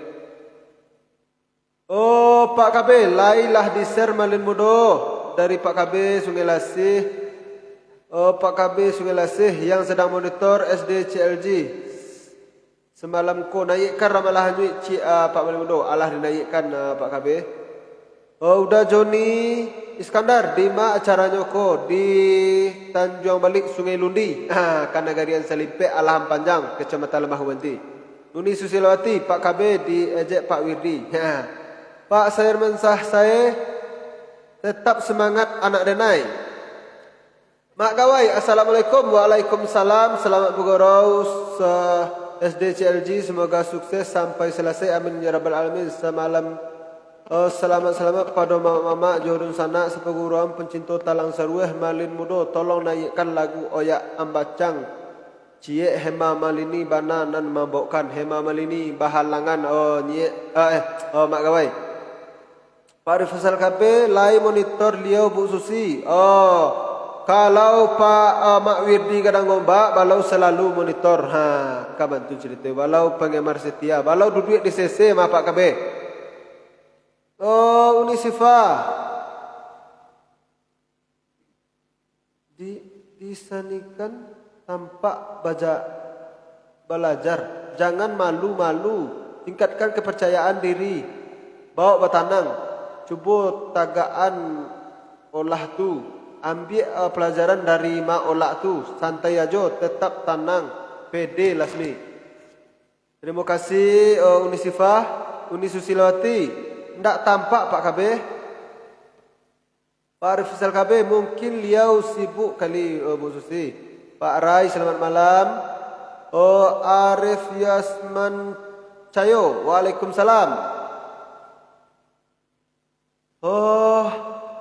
Oh Pak KB, lailah di share malin mudo. Dari Pak KB Sungai Lasih. Pak KB Sungai Lasih yang sedang monitor SD CLG. Semalam ko naikkan ramalah nyui Pak Malimundo. Allah dinaikkan Pak KB. Udah Joni Iskandar di ma acaranya ko di Tanjung Balik Sungai Lundi. Kanagarian Salimpe Alham Panjang Kecamatan Lemah Wanti. Uni Susilawati Pak KB di ejek Pak Wirdi. Pak Sairman sah saya tetap semangat anak denai. Mak gawai, assalamualaikum, waalaikumsalam. Selamat bergurau SD CLG, semoga sukses sampai selesai. Amin ya rabbal alamin. Selamat pada mama Johorun sana sepeguruan pencinta talang sarueh malin mudo. Tolong naikkan lagu Oyak Ambacang. Cie Hema Malini bana nan mabokkan. Hema Malini bahalangan. Mak gawai. Pak Rifasal KP, lai monitor liau Bu Susi. Kalau Pak Mak Wirdi Kadang Ombak, balau selalu monitor. Kapan tu cerita? Balau penggemar setia. Balau duduk di CC mah Pak KB. Unisifa. Disanikan tampak belajar. Jangan malu-malu. Tingkatkan kepercayaan diri. Bawa batanang. Cuba tagaan olah tu. Ambil pelajaran dari mak olah tu. Santai aja, tetap tenang. Pede lasmi. Terima kasih Unisifah, Uni Susilawati. Ndak tampak Pak KB. Pak Rifisal KB mungkin liau sibuk kali Bu Susi. Pak Rai selamat malam. Arif Yasman Cayo, waalaikumsalam.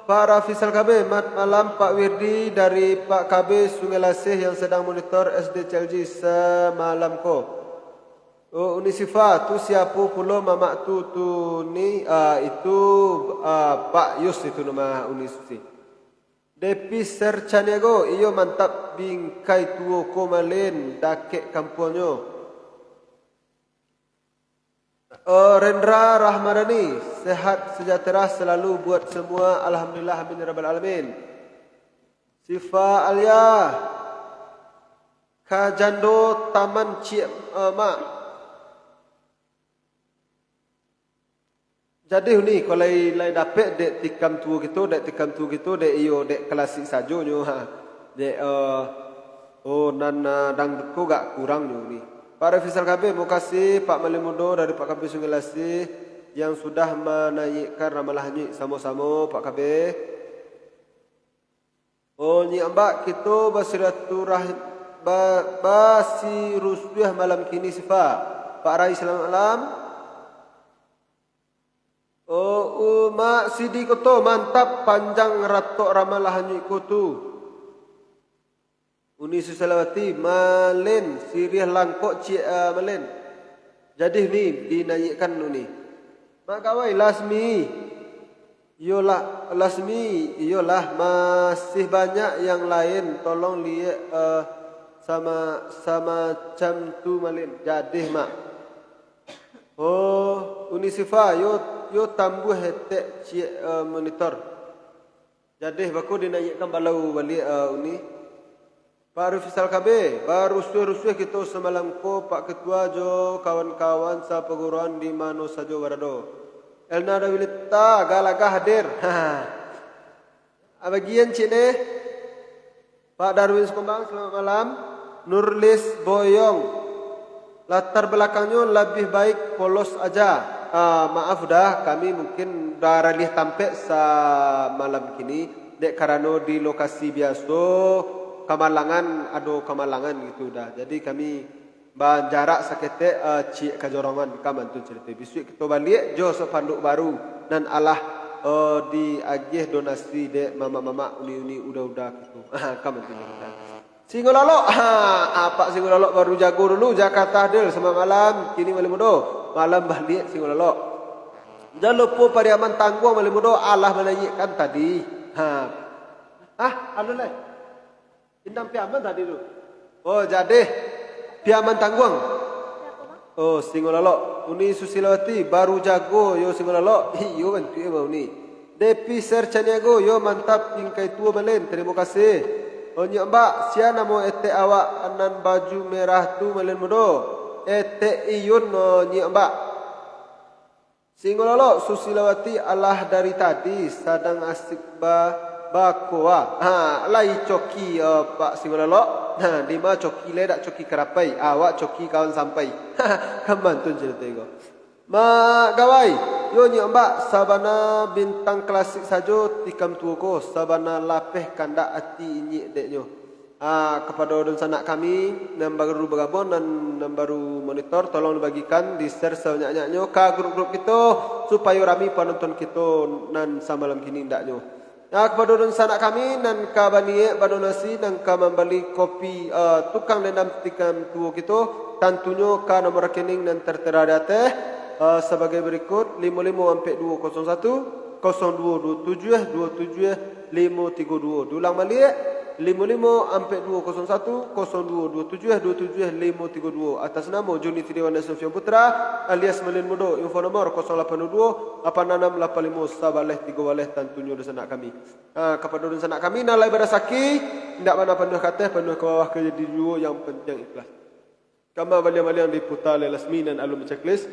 Pak Rafisal KB, malam Pak Wirdi dari Pak KB Sungai Lasih yang sedang monitor SD CLG semalam ko. Unisifa tu siapa pula mamak tu ni itu Pak Yus itu nama Unisusi. Depi Sercaniago, iyo mantap bingkai tuo ko malen dakek kampunyo. Rendra Rahmadani, sehat sejahtera selalu buat semua. Alhamdulillah, amin ya rabbal alamin. Sifa Alia, Kajando Taman Cik Mak. Jadi ni kalau lai dapat dek tikam tu gitu, dek iyo dek klasik sajo nyo dek nan dang ko gak kurang nyo ni. Pak Rafisal KB, terima kasih Pak Malimundo dari Pak KB Sungai Lasih yang sudah menaikkan ramalah nyi sama-sama Pak KB. Nyi ambak kita bersilaturahim basirusyah malam kini sifa. Pak Rai selamat malam. Mak Sidi Koto mantap panjang ratok ramalah nyi kotu. Uni Susilawati malen sirih langkok cik malen. Jadi ni dinaikkan ni. Mak kawai Lasmi. Iyolah masih banyak yang lain tolong lihat sama macam tu malen. Jadi mak. Unisifa yo tambuh hetek cik monitor. Jadi baku dinaikkan balau balik uni. Pak Rufisal KB, baru rusuh kita semalam ko Pak Ketua jo kawan-kawan sa perguruan di mana saja berada. Elna Dawilita galagah hadir. Bagian sini Pak Darwin Sukumbang, selamat malam. Nurlis Boyong, latar belakangnya lebih baik polos aja. Maaf dah, kami mungkin dah ralih tampek malam kini. Dek karena di lokasi biasa Kamalangan, Kamalangan gitu dah. Jadi kami jarak sakete cik kajorongan kaman tu cerita. Besok kita balik jo sepanduk baru dan Allah diagih donasi dek mama-mama uni-uni udah-udah gitu. Kaman tu cerita. Singololok, apa Singololok baru jago dulu Jakarta Adil sama malam. Kini malam mudo, malam balik Singololok. Jangan lupa pariaman tangguh malam mudo Allah melayikkan tadi. Anu lah. Indam piaman tadi tu. Oh jadi piaman tangguang. Oh Singololok, uni Susilawati baru jago yo Singololok. Yo bantu yo mau ni. Depi sercaniago yo mantap ingkai tua balen. Terima kasih. Oh nyak mbak, siapa mau ete awak anan baju merah tu malen mudo? Ete iyun nyak mbak. Singololo Susilawati Allah dari tadi sedang asik bakoa. Lai coki Pak Singololo. Di mana coki le dak coki kerapai. Awak coki kawan sampai. Kaman tu cerita ego. Gawai, yo nyak mbak sabana bintang klasik sajo tikam tuoko sabana lapeh kandak ati inyi deknyo. Kepada dan sanak kami yang baru bergabung dan yang baru monitor, tolong dibagikan di share sebanyak-banyaknya ke grup-grup kita supaya rami penonton kita nan samalam kini ndaknyo. Kepada dan sanak kami dan ke baniye badonasi dan ke membeli kopi tukang dendam tikam tuo kita tentunya ke nomor rekening dan tertera di atas. Sebagai berikut 55-201 0227 532. Diulang balik 55-201 0227 532 atas nama Joni Triwana Sofian Putra alias Melin Mudo. Info nomor 082 8685 sabaleh 3 waleh tentunya di sana kami. Kepada di sana kami nalai berasaki tidak mana penuh kata penuh ke bawah ke jadi dua yang penting ikhlas. Kama balian-balian diputar oleh Lasmi dan alum checklist.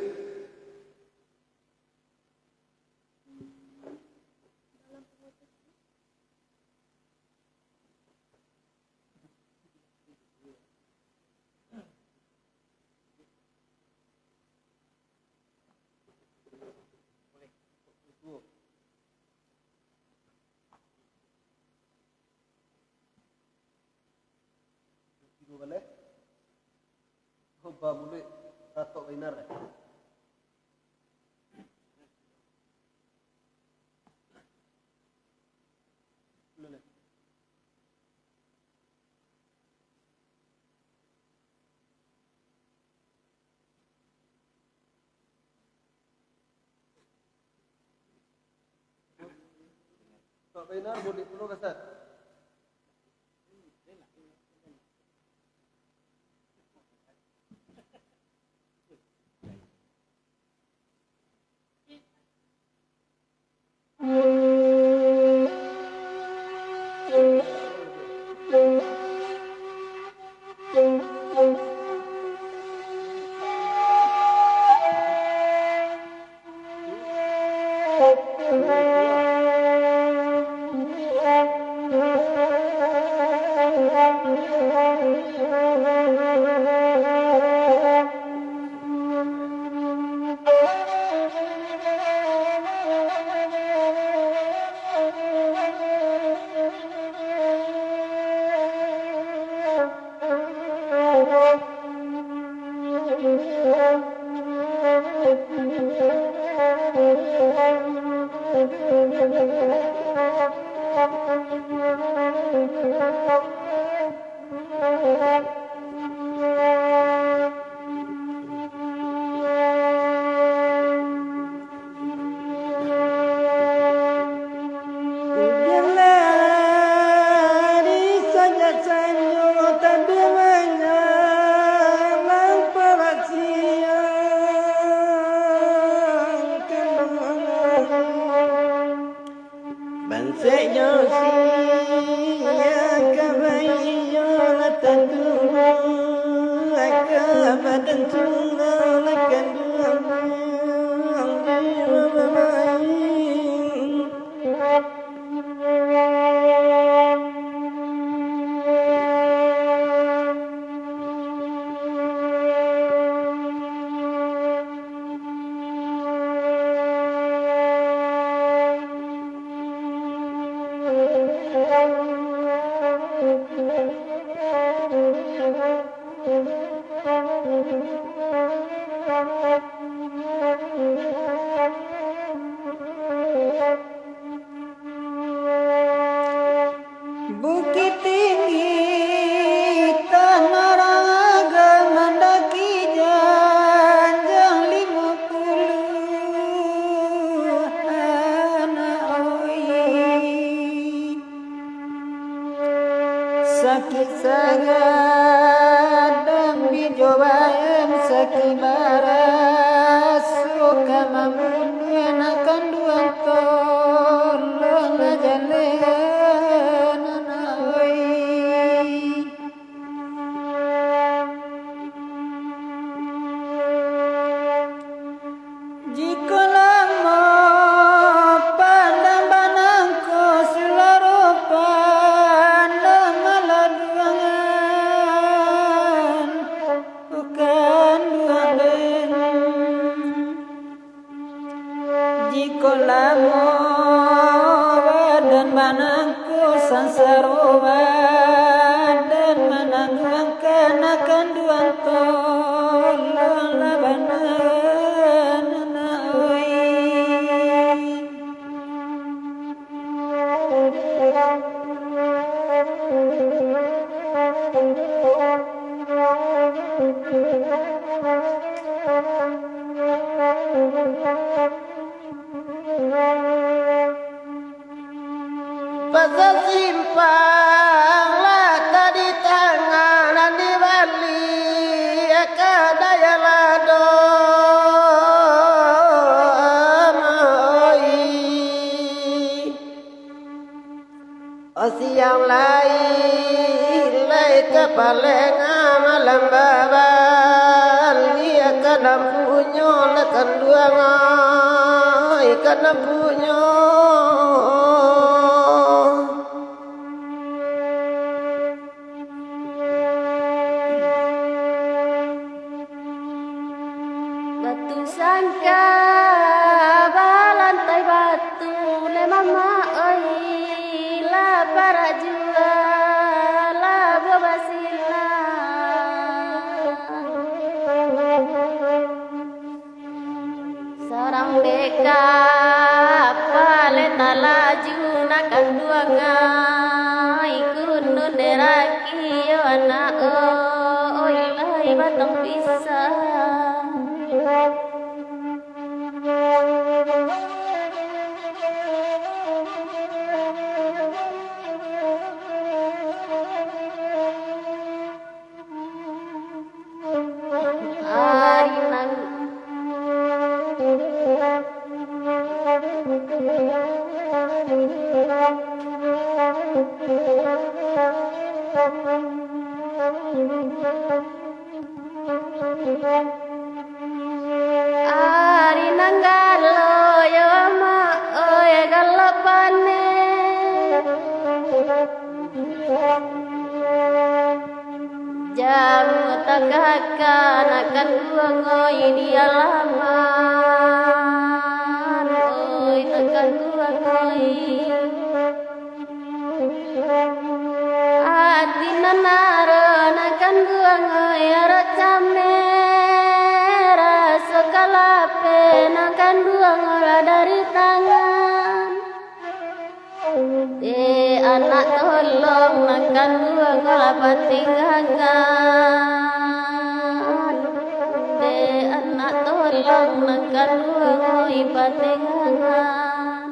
Boleh? Coba mulai tato benar. Tato benar boleh perlu kasar. Bukit tinggi tanah raga mendaki janjang 50 anak oi. Sakit sagadam bijobaem sakit baras suka mamun enakan dua tolong ajalan anak oi. Jika lama pandang banangku selalu pandang maladuangan bukan duangan. Jika lama badan banangku sansaroba dan menangguangkan akan duang tolong labanan anak oi. Pasal simpang lah tadi tangan di bali kadaya lado amoi. Siang lain lai kepalengan malam babal dia kadang punyo lekan duangai kadang punyo. Batu sangka balantai batu le mama oi la para jua la bobasila sarang deka pale talaju nakan duangai kunun deraki yo anak oi lai batang pisah. Ari nanggalo yo ma oy galapane jamu tagakan akan duangoy di alaman oy tekan duangoy ati nanaron akan duangoy aracame kalapen akan duangola dari tangan de anak tolong akan duangola patingangan de anak tolong akan duangoi patingangan.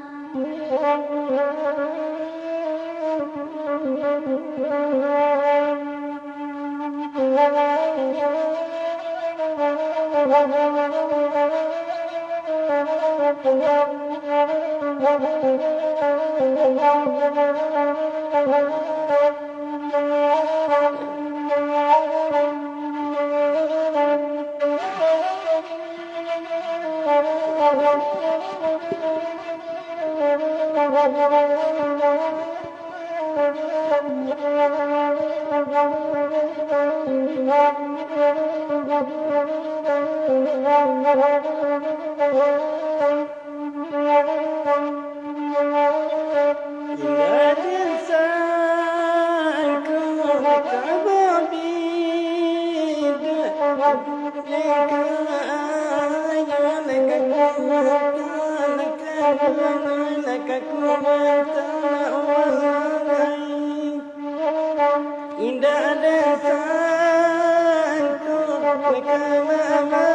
Gadis Indah ada sangkut kemana,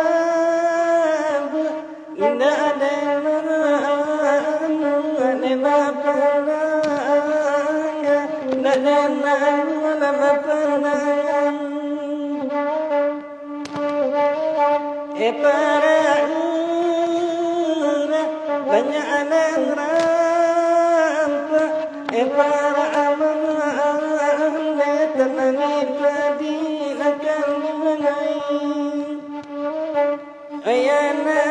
indah ada para banyak anak rampa para aman tenani padi akan mengai ayana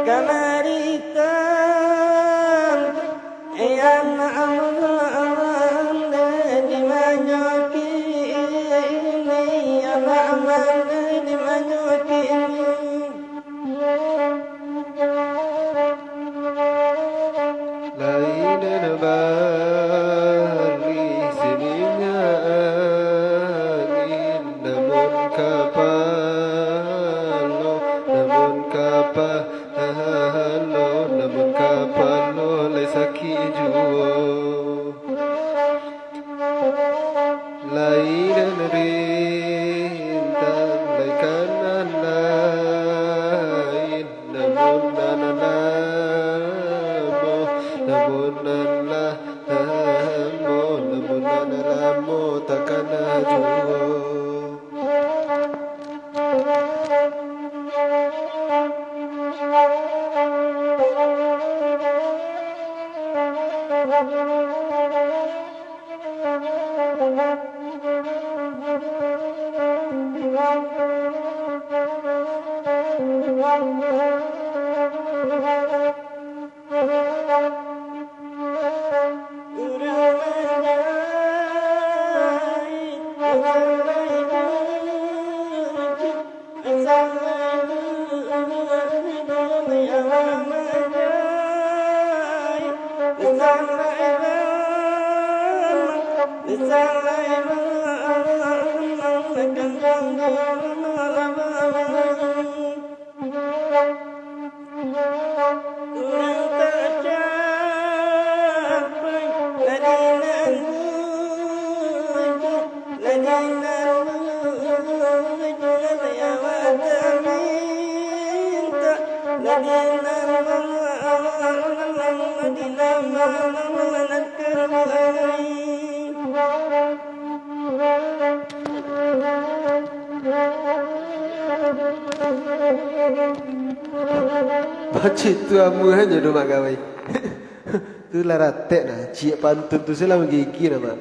kamaritan ayana aman di manyoki ini aman di manyoki ini lain bali sininya angin namun kapalo namun kapalo lai sakit juo lain rintang lai kanan lain namun nanamo takkan juo Macam tu amu hanya rumah kawai. Tu lah ratek nah, ciak pantun tu selalu gigi nama.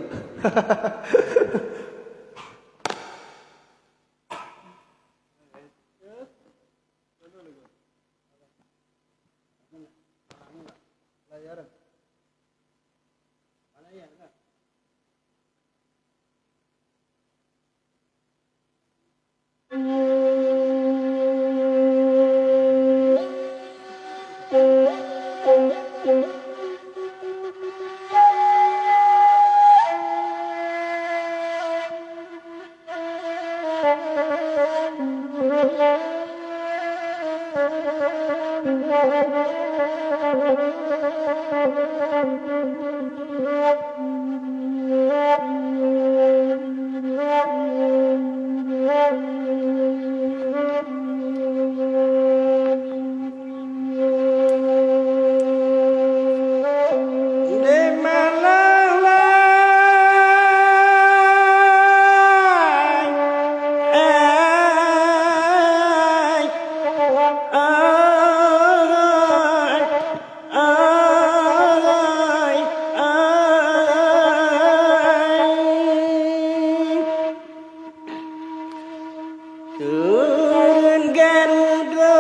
Turun Garuda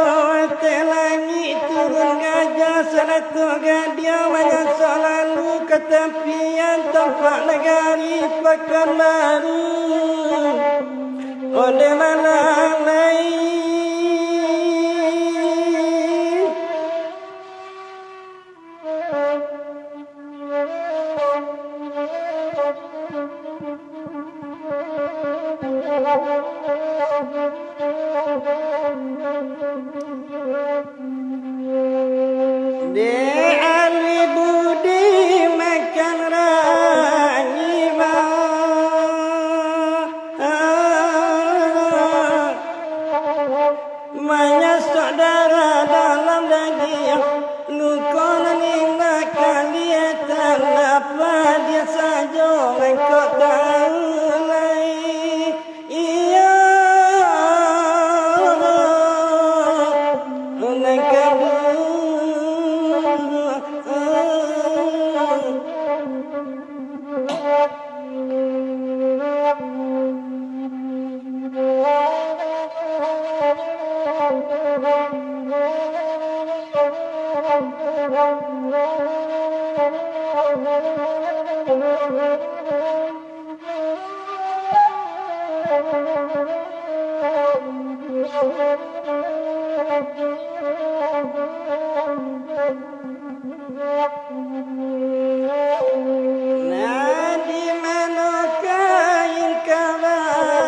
atas langit, turun gajah satu gadiah banyak selalu ke tepian tempat negari Pekan Baru oleh malam lain. Di De ali budi makan ranyima Maya saudara dalam daging Nukon ningna kaliatan Apa dia saja engkau tahu lai Iya Nadi manokain kabadima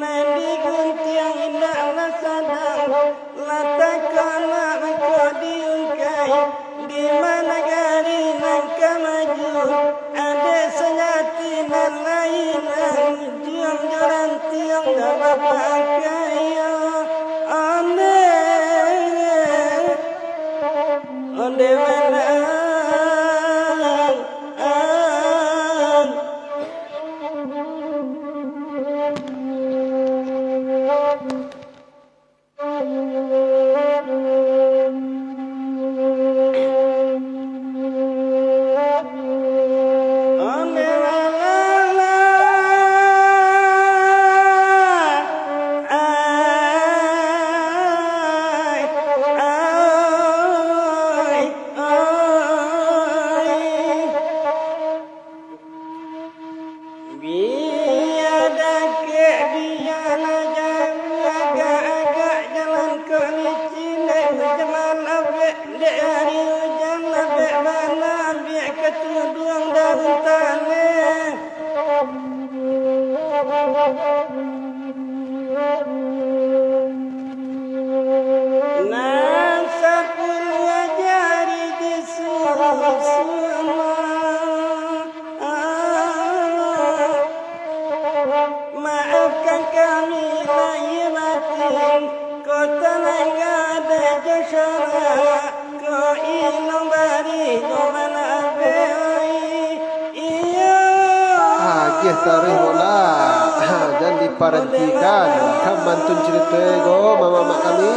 Nadi guntiang indah lasadang Latakana engkau diungkai Di mana gari nangka maju Ada senyati nan lain Juang jalan tiang dapat pakaian Onde menang Biada ke dia najam agak-agak jalan ke licin Jalan abek dari hujan abek mana Biak ketuduang daun tanah Nasa puluh jari disuruh semua Maafkan kami lahir batin Kota Nanggada Joshua Ko inong bari Nomana beoi Iyo Agih tarih bola. Jangan diperhentikan. Kamantun cerita go mama kami.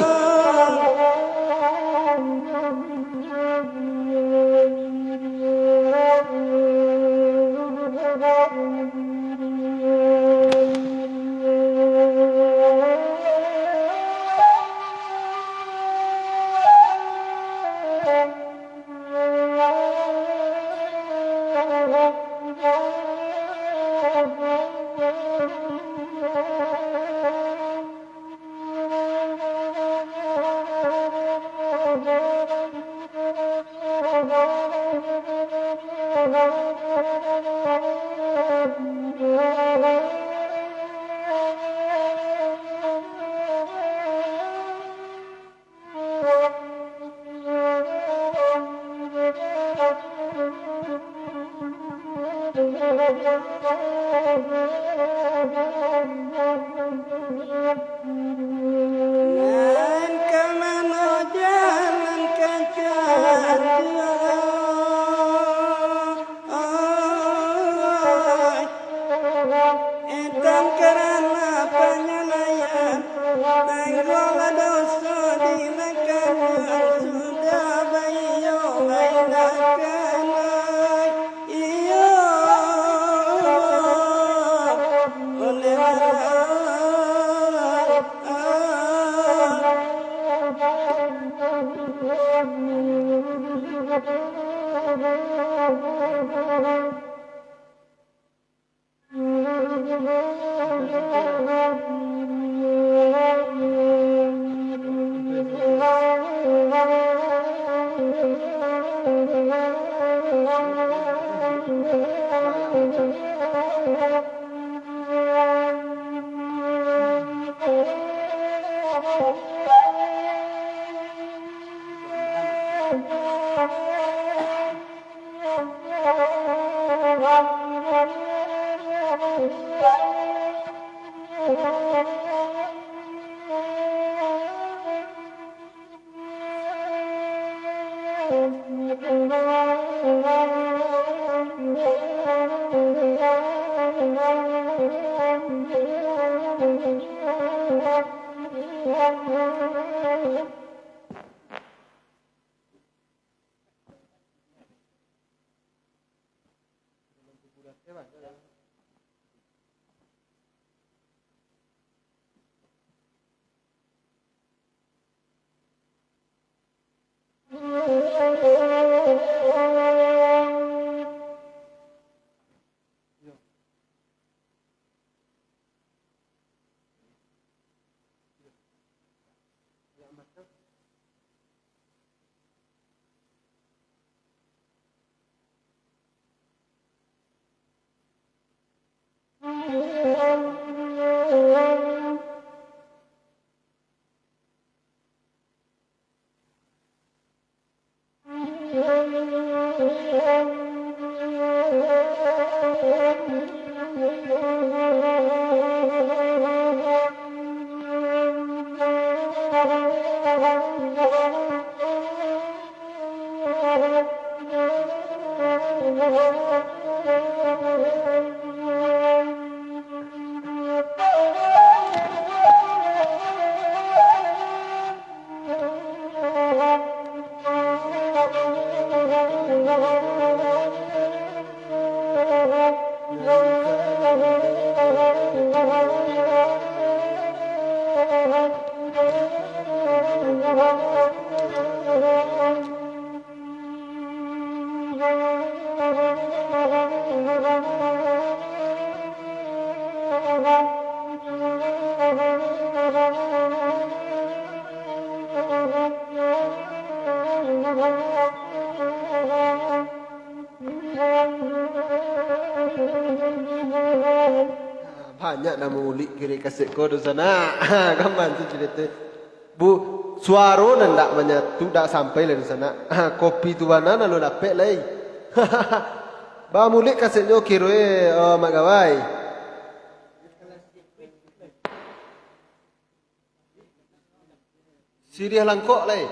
Banyak nama ulik kiri kasih kau di sana. Kaman tu cerita. Bu, suara ndak menyatu, ndak sampai lah di sana. Kopi tu mana lalu dapat lagi. Ba mulik kasihnya kira mak gawai. Siriah langkok lagi.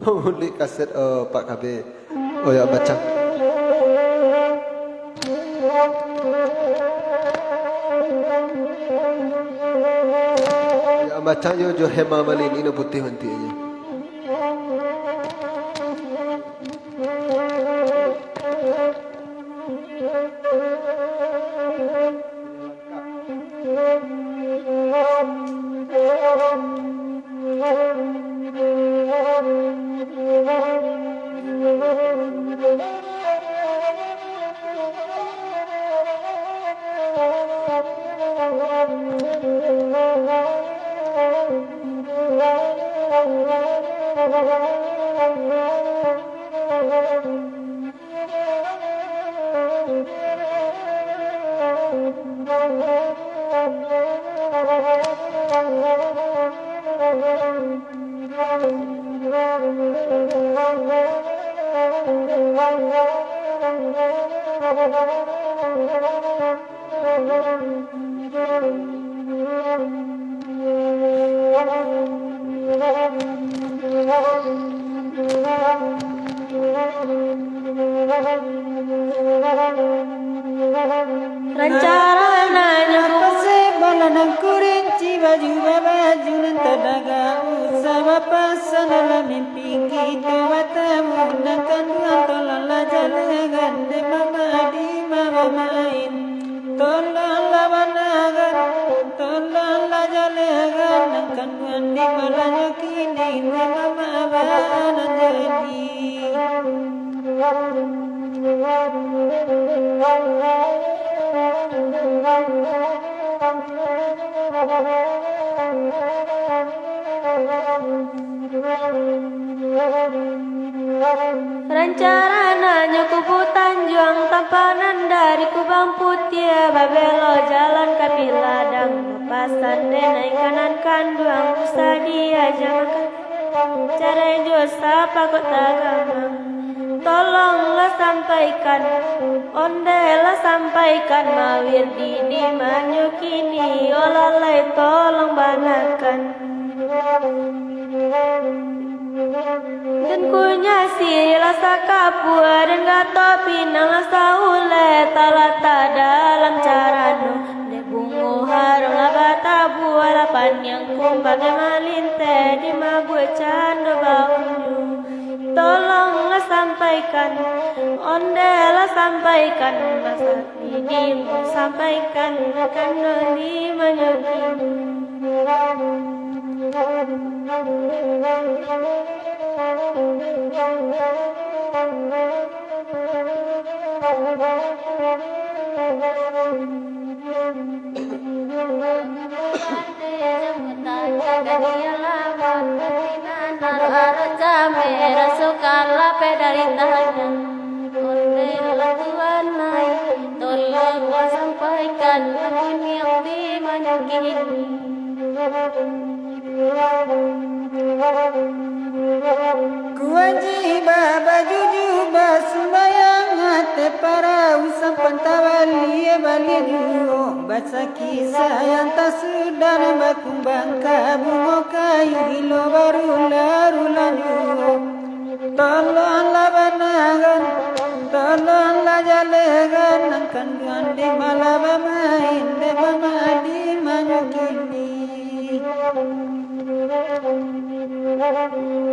Mulik kaset Pak KB. Oh ya baca. Ya baca yo jo hema malin ini putih nanti aja. Rencananya pasti balanang kurinci baju baju dan tenaga usaha pasangan mimpi kita bertemu dan kanduan tolonglah jalanan de mama di mama main tolonglah banagan tolonglah jalanan dan kanduan di malanya kini de mama banan jadi. Rencananya kubu Tanjung tampanan dari Kubang Putih babelo jalan ke Piladang dadang pasan denai kanan kanduang usah diaja makan cara josa pakot agama tolonglah sampaikan ondelah sampaikan mawir di manyukini olalai tolong banakan dan kunya sila sakapua dan gato pinang saule talata dalam carano de bungo harang labata buala panyang kumbaga malinte di mabu cando baunyu tolonglah sampaikan ondelah sampaikan masa ini sampaikan akan di manyukini Rasukala pedaritanya Ondela Tuhan naik tolonglah sampaikan akun yang dimanyakini Kewajiban baju jubah sembayang hati para usam pentawali balidu baca kisah yang tak sudah bakumbang kabungo kayu hilo baru laru lanyu tolonglah banagan tolonglah jalegan angkan gandi malaba main de mama di manyukini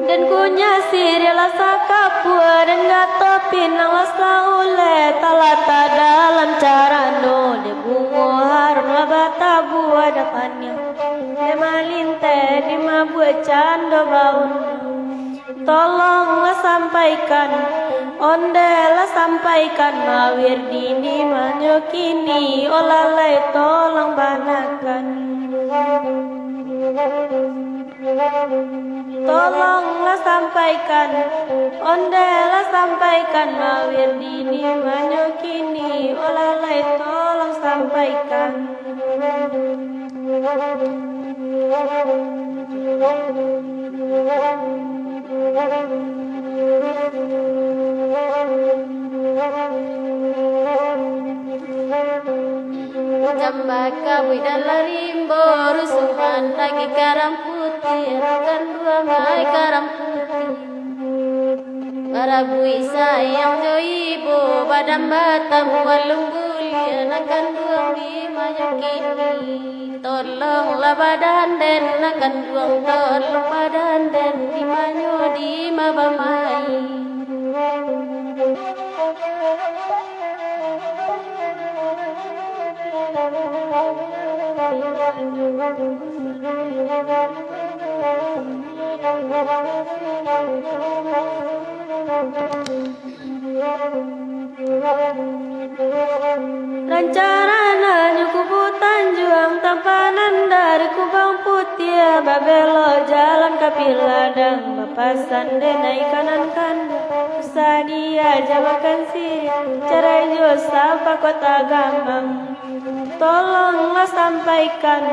dan kunya sirilah sakapua dan gato pinang lasaule talata dalam carano de bungo harum labata buah depannya de malinte di mabu cando baun tolonglah sampaikan ondelah sampaikan mawir dini manyokini olalai tolong banakan tolonglah sampaikan ondelah sampaikan mawir dini manyokini olalai tolong sampaikan Jambaka widala rimbo rusuhan lagi karam putih akan dua mai karam putih para bui sayang jo ibu badam batam walung buli akan dua di manyakini tolonglah badan den akan dua tolong badan den di manyo di mabamai Rancarana nyukupu tanjuang tampanan dari kubang putih babelo jalan kapiladang bapasan denai kanan kanda usah diaja makan siri cara josa kota gampang tolonglah sampaikan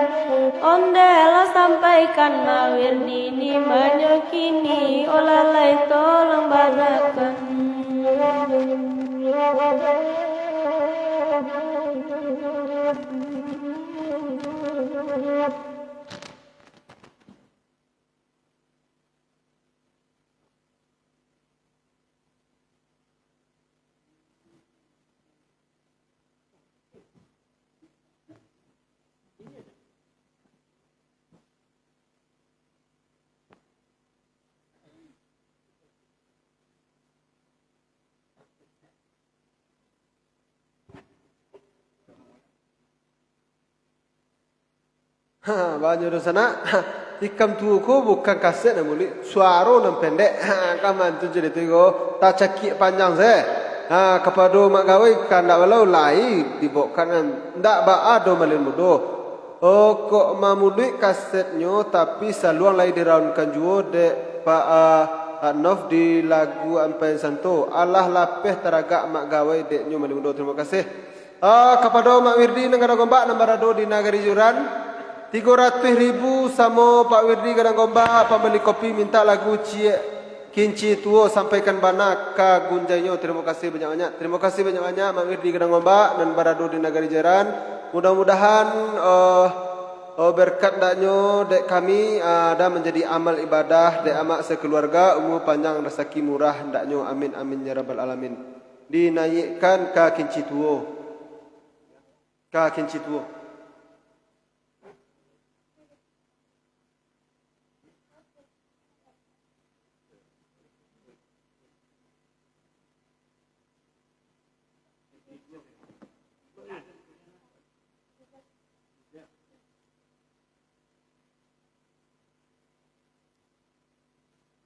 ondelah sampaikan mawir dini manyokini olalai tolong banakan Banyak sana ikam tuku bukan kaset na muli suara nam pendek kaman tu jadi tu tak cakik panjang saya kepada mak gawai kan tak walau lai dibawakan ndak ba ado malin mudo kok mamuli kasetnya tapi saluang lai diraunkan juo de pa nof di lagu ampai santo Allah lapeh teragak mak gawai de nyo malin mudo terima kasih Kepada Mak Wirdi Negara Gombak Nambarado di Nagari Juran 300,000 sama Pak Wirdi Gadang Gombak pembeli kopi minta lagu Cie Kinci Tuo sampaikan bana ka Gunjainyo. Terima kasih banyak-banyak. Terima kasih banyak-banyak Mak Wirdi Gadang Gombak dan Barado di Nagari Juran. Mudah-mudahan berkat daknyo dek kami ada menjadi amal ibadah dek amak sekeluarga umur panjang rezeki murah daknyo amin amin ya rabbal alamin. Dinaikkan ka Kinci Tuo. Ka Kinci Tuo.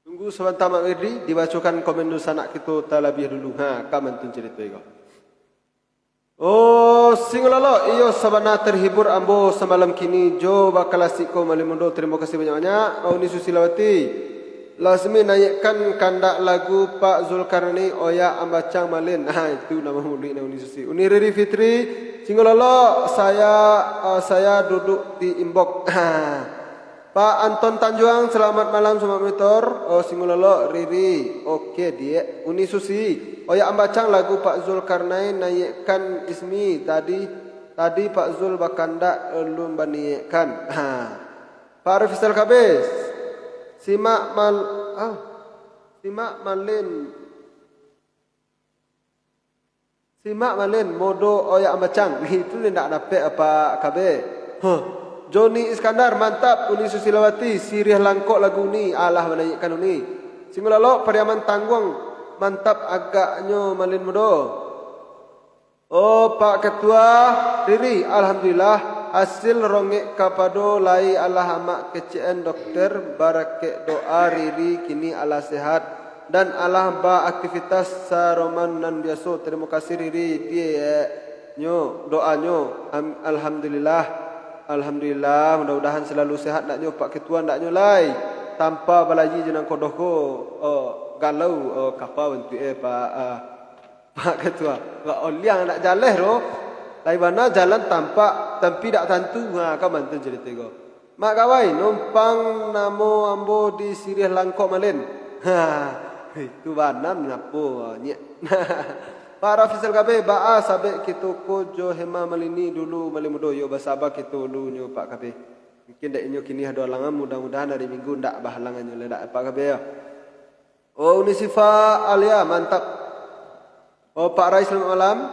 Tunggu sebentar Mak Wirdi dibacakan komendo sanak kita terlebih dulu. Kamantun cerita iko. Oh, singololo iyo sabana terhibur ambo semalam kini jo bakalasiko malimundo. Terima kasih banyak-banyak. Uni Susilawati lasmi naikkan kandak lagu Pak Zulkarni Oya Ambacang Malin. Itu nama murid Uni Susi. Uni Riri Fitri singololo saya duduk di Imbok. Pak Anton Tanjuang, selamat malam semua monitor. Oh, Singulolo, Riri, oke dia. Uni Susi, Oya Ambacang lagu Pak Zulkarnain naikkan ismi tadi Pak Zul bakanda belum banikan. Pak Rifisal Kabes, simak malin modo Oya Ambacang. Itu tidak dapat apa kabe. Joni Iskandar mantap. Uni Susilawati Sirih Langkok lagu ni alah menaikkan uni. Singulalo Pariaman Tangguang mantap agaknya malin mudo. Oh Pak Ketua Riri alhamdulillah hasil rongek kapado lai Allah amak kecen dokter barake doa Riri kini Allah sehat dan Allah ba aktivitas saroman nan biasa. Terima kasih Riri dia nyo doanyo alhamdulillah. Alhamdulillah, mudah-mudahan selalu sehat naknyo Pak Ketua naknyo lai. Tanpa balaji jenang kodohko galau kapal untuk Pak Ketua. Wak oliang nak jalan ro. Lai mana jalan tanpa tidak tentu ka mantun cerita ko. Mak gawai numpang namo ambo di Sirih Langkok Malin. Itu banan ngapo nyek. Pak Rafisal Kabe baa sabe kita kojo hema malini dulu malimudo yo basaba kita dulu nyo Pak Kabe. Mungkin dak inyo kini ada halangan mudah-mudahan hari Minggu ndak bahalangan nyo ledak Pak Kabe ya. Oh Uni Sifa Alia mantap. Oh Pak Rais selamat malam.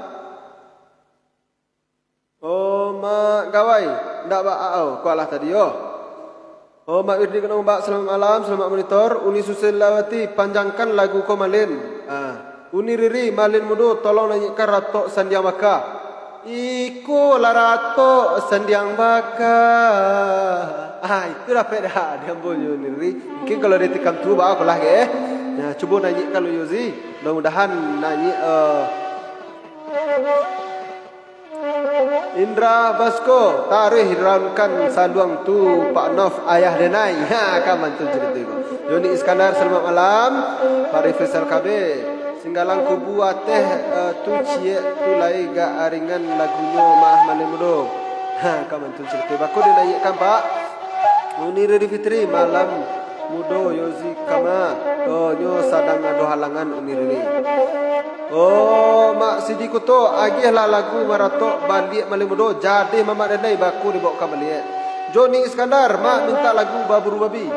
Oh Mak Gawai ndak baa ko alah tadi yo. Oh Mak Wirdi kena Mbak selamat malam selamat monitor. Uni Susilawati panjangkan lagu Komalin. Uni Riri malin mudo tolong nyanyikan Ratok Sandiang Baka. Iko la Ratok Sandiang Baka. Itu dapat dah dia boleh Uni Riri. Mungkin kalau dia tikam tu bah aku lah ke. Ya cuba nyanyikan lu Yozi. Mudah-mudahan nyanyi Indra Basko tarikh hiramkan saluang tu Pak Nof ayah denai. Kan mantul cerita itu. Joni Iskandar selamat malam. Pak Rifisal Kabe singgalang kubu ateh tu cie tu lai ga aringan lagunya mah malimudo. Kaman tu cerita baku dinaikkan Pak. Uni Riri Fitri malam mudo Yozi kama. Oh nyo sadang ado halangan Uni Riri. Oh Mak Sidi Kuto agih lah lagu maratok balik malimudo jadi mamak denai baku dibawa ka balik. Joni Iskandar mak minta lagu Baburu Babi.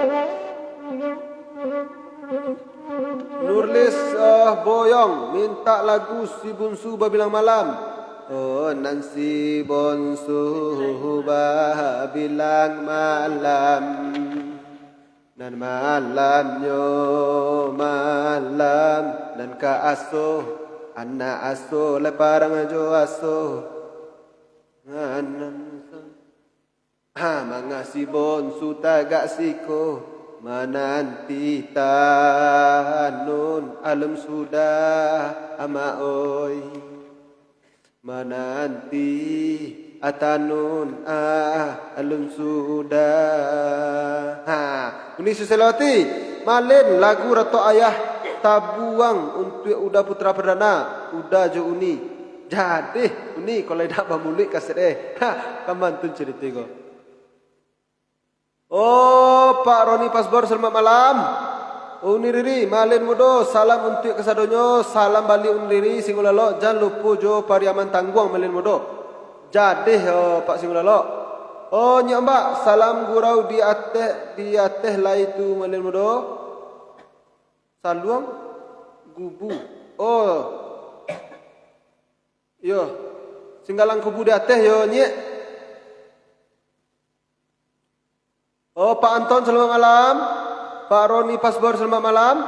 Nurlis Boyong minta lagu Si Bunsu Babilang Malam. Oh Nansi Bunsu Babilang Malam dan malamnya malam dan ka asuh anak asuh leparang jo asuh mangasi Bunsu tagak siko menanti tanun alam sudah ama oi menanti atanun alam sudah. Uni Susilawati malin lagu Ratok Ayah tabuang untuk udah putra perdana udah jo Uni Jadi uni kalau dak bamulik kasih kaman tu cerita ko. Oh Pak Roni Pasbor selamat malam. Uni riri malin mudo salam untuk kesadonyo salam balik uni riri singulalo jangan lupa jo pariaman tangguang malin mudo. Jadi Pak singulalo. Oh nyak mbak salam gurau di ateh lai tu malin mudo. Saluang gubu. Oh. Yo. Singgalang kubu di ateh yo nyek. Oh Pak Anton selamat malam. Pak Roni Pasbor selamat malam.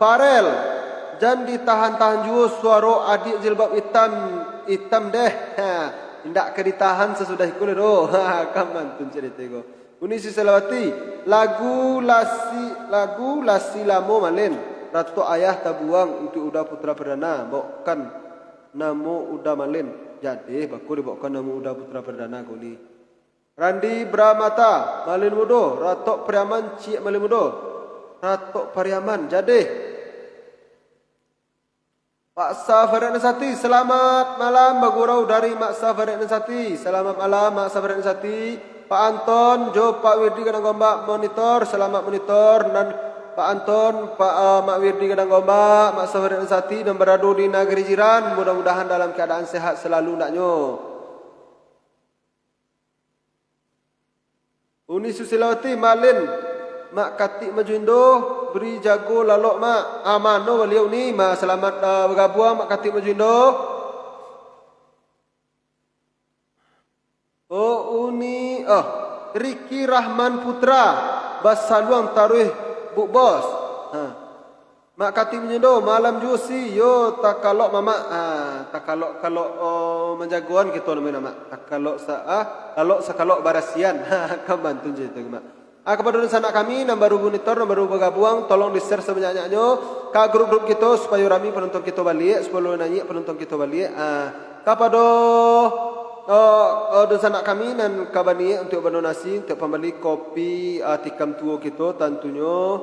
Farel. Jangan ditahan-tahan jua suara adik jilbab hitam deh. Tidak ke ditahan sesudah ikut do. Kaman tu cerita ko. Unisi Selawati, lagu lasi lamo malen. Ratu ayah tabuang untuk udah putra perdana. Bawakan namo udah malen. Jadi baku dibawakan namo udah putra perdana ko ni. Randi Bramata malin mudo. Ratok Priaman Cik malin mudo. Ratok Pariaman. Jadi Pak Safarid Nasati, selamat malam bagurau dari Mak Safarid Nasati. Selamat malam Mak Safarid Nasati. Pak Anton, Jo Pak Wirdi kadang gombak monitor, selamat monitor. Dan Pak Anton, Mak Wirdi kadang gombak, Mak Safarid Nasati dan berada di negeri jiran. Mudah-mudahan dalam keadaan sehat selalu naknyo. Uni Susilawati malin Mak Katik Majuindo beri jago lalok mak amano beliau ni mak selamat bergabung Mak Katik Majuindo. Oh uni Riki Rahman Putra Basaluang Taruih Buk Bos. Mak Katik Majuindo malam jusi yo tak kalok mama tak kalok menjagoan kita namanya mak tak kalok kalok sakalok barasian kaman tu je tu mak. Kepada sanak kami nombor monitor nombor bergabung tolong di-share sebanyak-banyaknya ke grup-grup kita supaya rami penonton kita balik sebelum nanya penonton kita balik. Kepada sanak kami dan kabani untuk berdonasi untuk pembeli kopi tikam tua kita tentunya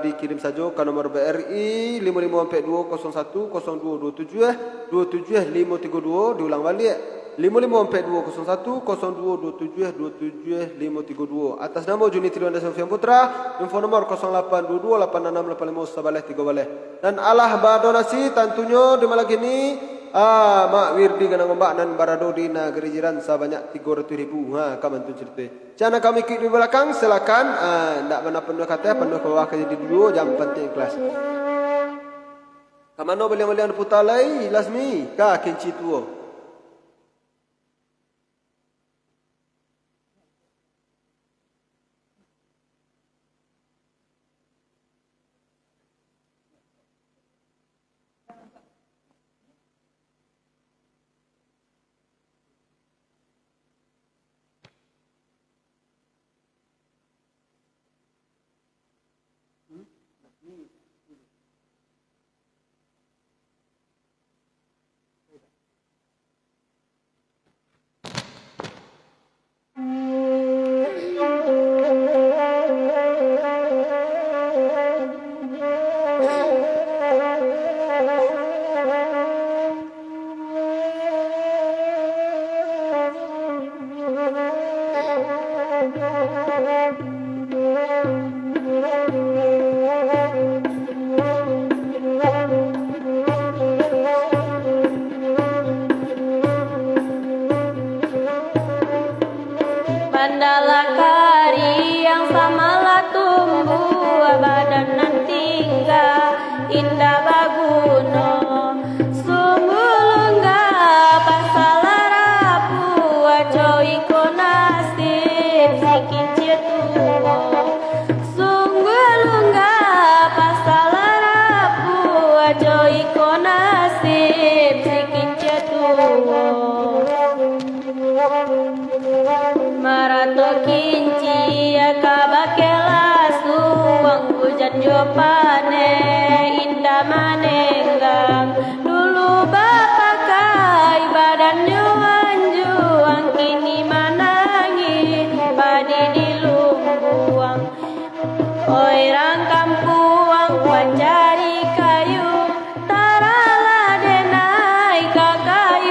dikirim saja ke nomor BRI 5542010227 27532 diulang balik 5542010227 atas nama Juni Triwan Sofian Putra, info nomor 08228685 dan Allah berdonasi tentunya di malam ini Mak Wirdi kena ngombak dan barado di negeri jiran sebanyak 300,000 kaman tu cerita. Jangan kami ikut di belakang silakan ndak mana penuh kata penuh ke bawah jadi dulu jam penting kelas. Kamano beliau-beliau putar lai lasmi ka kinci tuo. Mandala kari yang samalah tumbuh badan nan tinggal indah baguno sumbu lungga pasalara puaco iko nasib sikin cetuo sumbu lungga pasalara puaco iko nasib sikin cetuo Marato kinci akabakela suang hujan jopane indah manenggang dulu bapak kai badannya anjuang kini manangi padi di lumbuang oi rangkam puang pancari kayu tarala denai kakai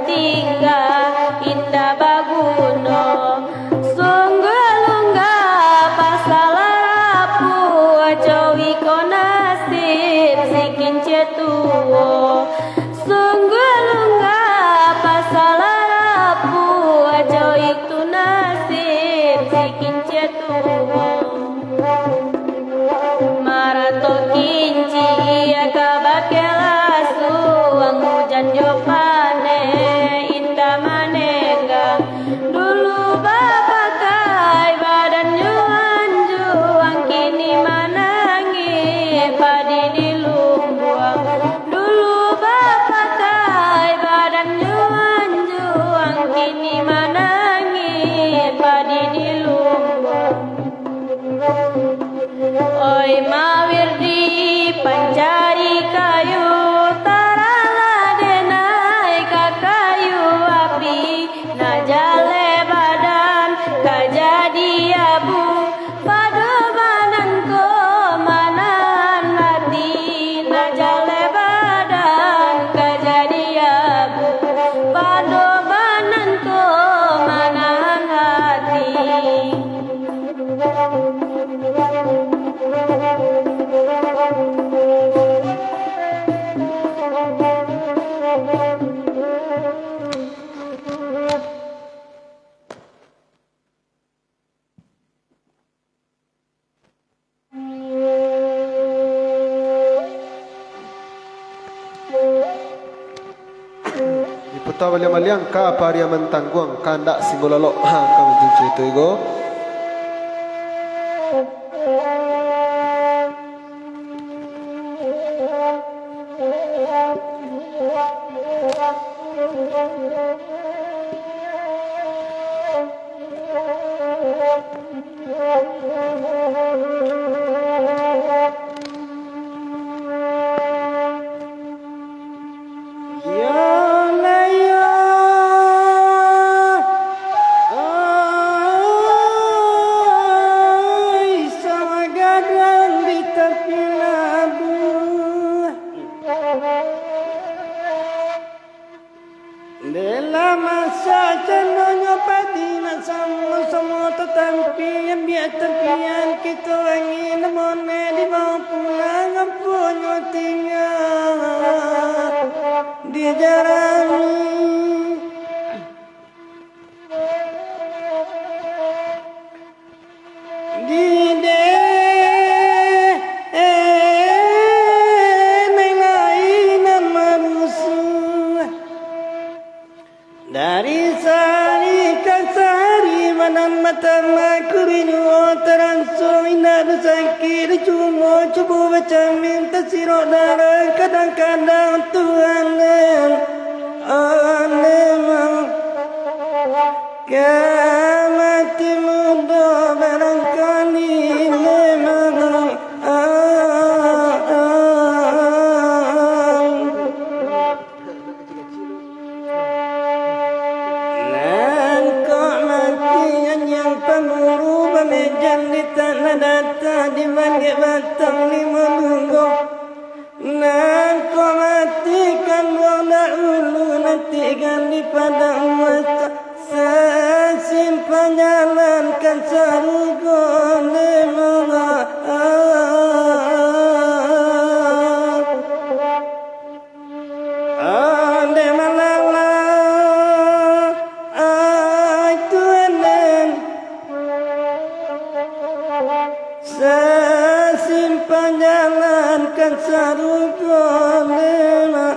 tinggal indah baguno sungguh lungga pasalapu jowi ko nasib sikin cetuo sungguh lungga pasalapu jowi tu nasib sikin cetuo marato kinci ia kabakela suang hujan jo pane indah manega dulu bapak kai badan juang kini manangi padi di lumbuang dulu bapak kai badan juang kini manangi padi di lumbuang oi mawir di pancari kayu tarala denai ka kayu api najale badan kajadi abu padu badan ko manan mati najale badan kajadi abu padu badan ko manan hati Iputa baliang ka pariaman tangguang kandak singololo ha kamu tuncu itu ego. Dalam masa cendernya patina sama tetampian biar terpian kita angin mone di bawah pulang punya tinggal di jarang di dari sari ke sari manan mata makurinyo teranso inadu sakit cuma cuba baca minta siro darah kadang-kadang Tuhan anem kamati muda barangkali memang data di bangke batang lima lunggo nan kau matikan wala ulu nantikan di padang mata sesimpan jalankan sarugo lemah ande malala sesimpan jalankan sarugo lemah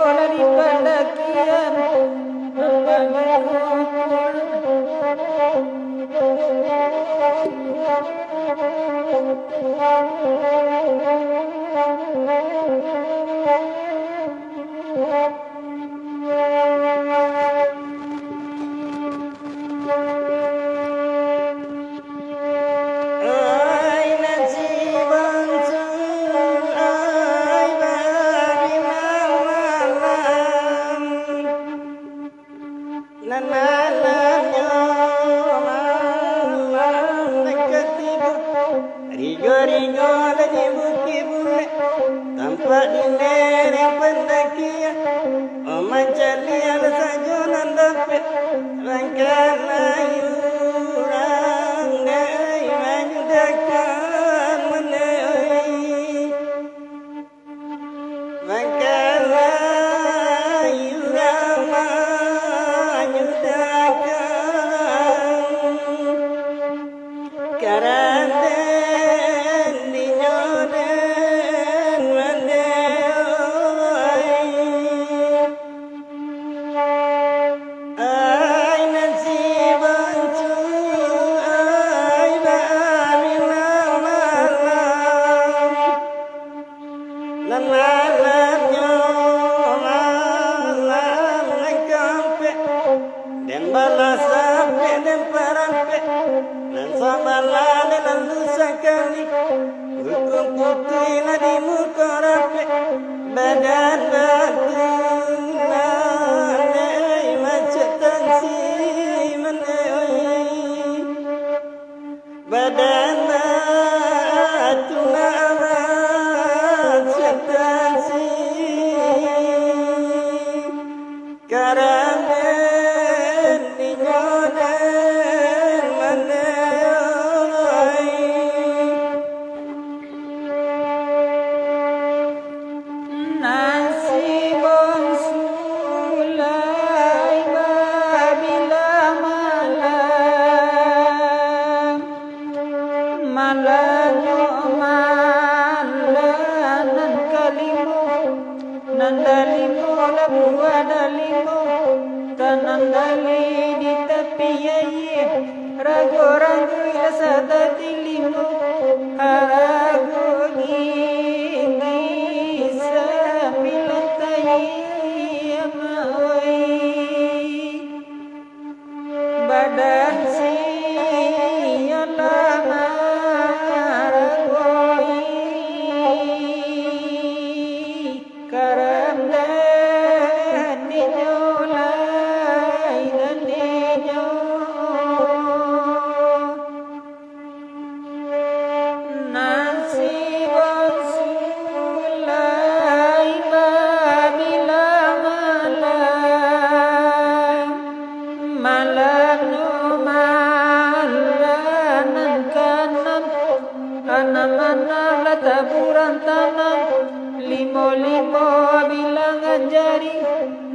la di pendakian Ai nasib bangsa ai bagi malam nan malamnya malam ketiga rigo-rigo lagi bukit-bukit tampak di lereng pendakian Omancalian sajonan dapat rangkaian ayurang dai menyudakan menei rangkaian ayurang menyudakan karanten dinyoden menei ai nasib bangsa ai bagi malam nan malamnya malam kampe dan balas sampai dan parampe nan sabala dan lusa kali hukum putih di muka rape badan batu nanai macet tangsi menei badan batu macet tangsi karamen dinyoden menei nasibon sulai babila malam malanyo malanan kalimu nandalimu labu adalimu tanandali di tepi yayi ragu-ragu ilasa tilimu haragu gigi samilatai amai badan si alama ragoi karam dan dinyolai dan dinyo nasibon sulai babila malam malam no malanan kanan mana lataburan tanam limo-limo bilangan jari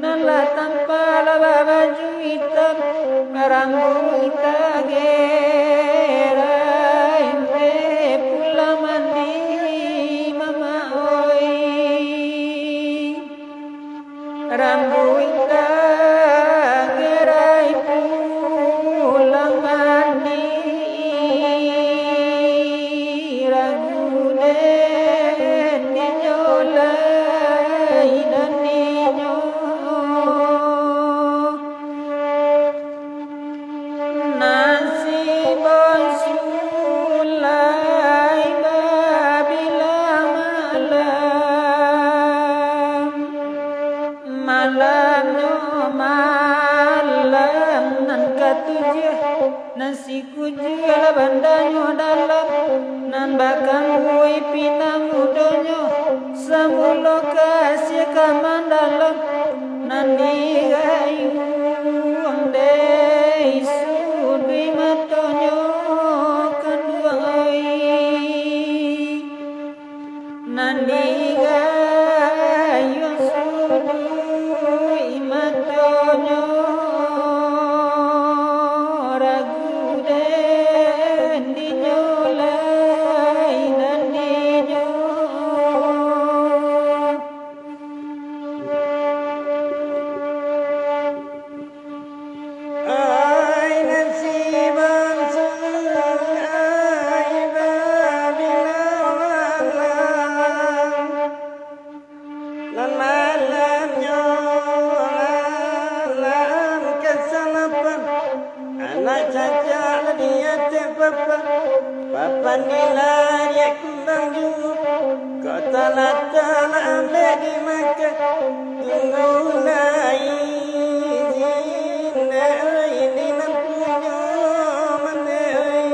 nala tanpa laba baju hitam rambut gerai pulang mandi mama oi rambut gerai pulang mandi raguden dinyolai dan dinyo nasibon sulai babila malam malam no malam nan katujuh nasi kujuh bandanyo dalam nan bakang hui pinang udonyo samulo kasih kamandalam nan digayu dei sudui matonyo kanduai nan digayu sudui matonyo raguden dinyolai dan dinyo papa papa nilai ya kembang juga kota lata ame di maka tunggu naik ini nampunya menai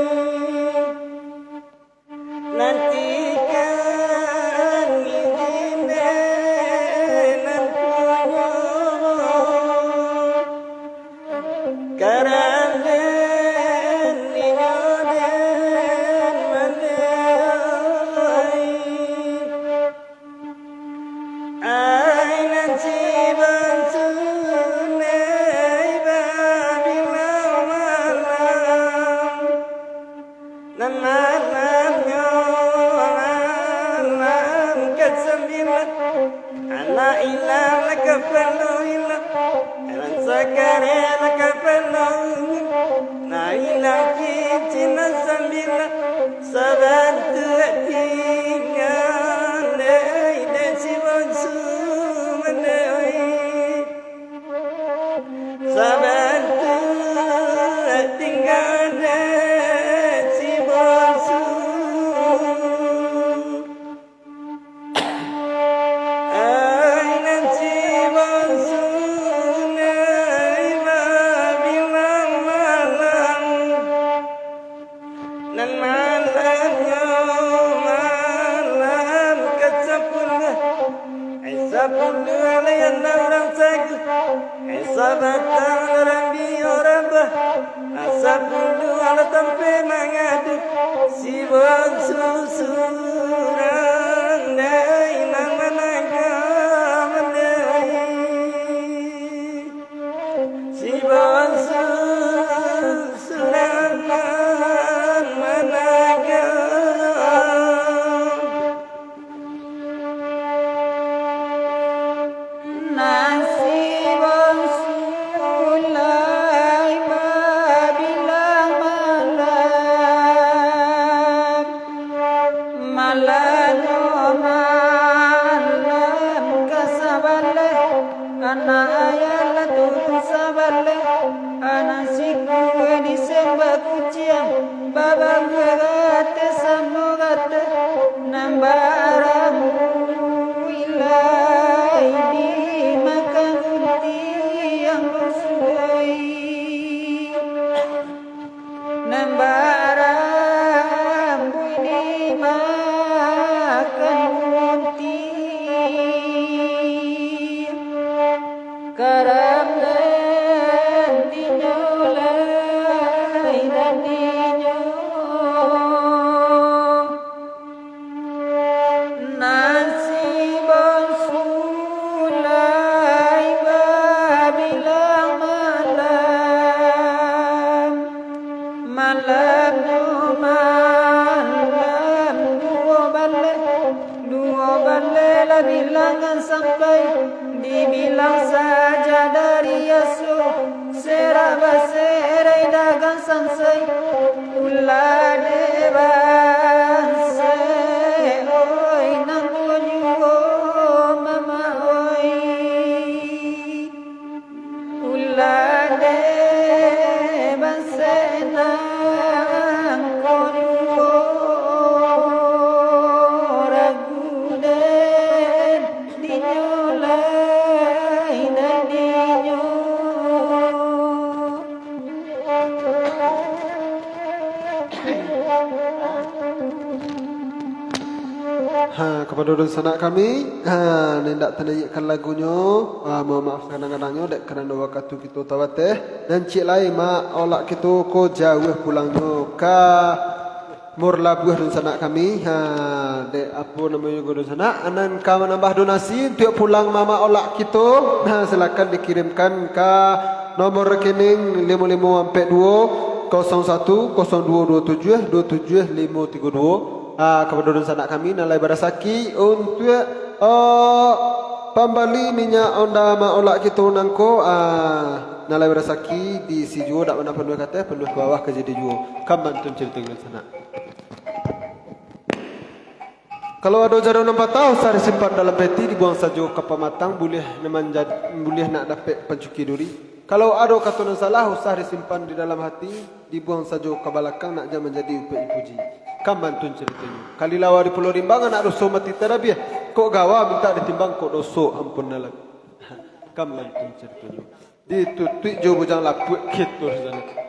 nantikan izinnya nampunya karangan ninyodan menai ay nasiban sunay babilaw malam nan malam nyo malam kasambilan ana ilang nakapalo ilang alang sakare nakapalo na ilang kichin na sambilan sabantu atingan ay desibon sumanay sabantu atingan desibon ay nasibon sunay babilang malam nan malam nyo malam kasapula ay sapula alayan na orang sagu ay sabatang orang di orang bah asapulu ala tampe mangadu sibon susurang day nang managamanay sibon susurang nang Nasibon sulay babilang malam malano malam kasabale ana ayala turun sabale ana siku di semba kuciang babang gate samogate nambaramu ilai di makaguti yang bersuai nambaramu di makaguti karam dan dinyolai dan nasibon sulay babilang malam malam no malam dua bale la bilangan sampai dibilang saja dari Yesus seraba serai dagang sansai ulah debanse oi nang nyuwo mama oi ulah debanse nang nyuwo raguden dinyolai dan dinyo Kepada orang sanak kami, nendak tanayakan lagunya, mohon maaf kadang-kadangnya, dek kerana waktu kita tawateh, dan cik lain mak olak kita ko jauh pulangnya ka Murlabuh dan sanak kami, dek apa namanya orang sanak, anan ka menambah donasi untuk pulang mama olak kita, silakan dikirimkan ke nomor rekening 5542 01 0227 27532. Kepada orang sanak kami nalai barasaki untuk pembali minyak onda ma olak kita nangko nalai barasaki di si juo dak mana penuh kata penuh bawah ke jadi juo kaman tun cerita dengan sanak. Kalau ada jarum nampak tahu sari simpan dalam peti dibuang saja ke pematang boleh nak dapat pencuci duri. Kalau ada kata yang salah, usah disimpan di dalam hati, dibuang saja ke belakang, nak jangan menjadi dipuji. Kam bantun ceritanya. Kali lawa di Pulau Rimbang, nak dosa mati terabiah. Kok gawa minta ditimbang, kok dosa ampun nalang. Kam bantun ceritanya. Di tu jo bujang lapuk gitu sana.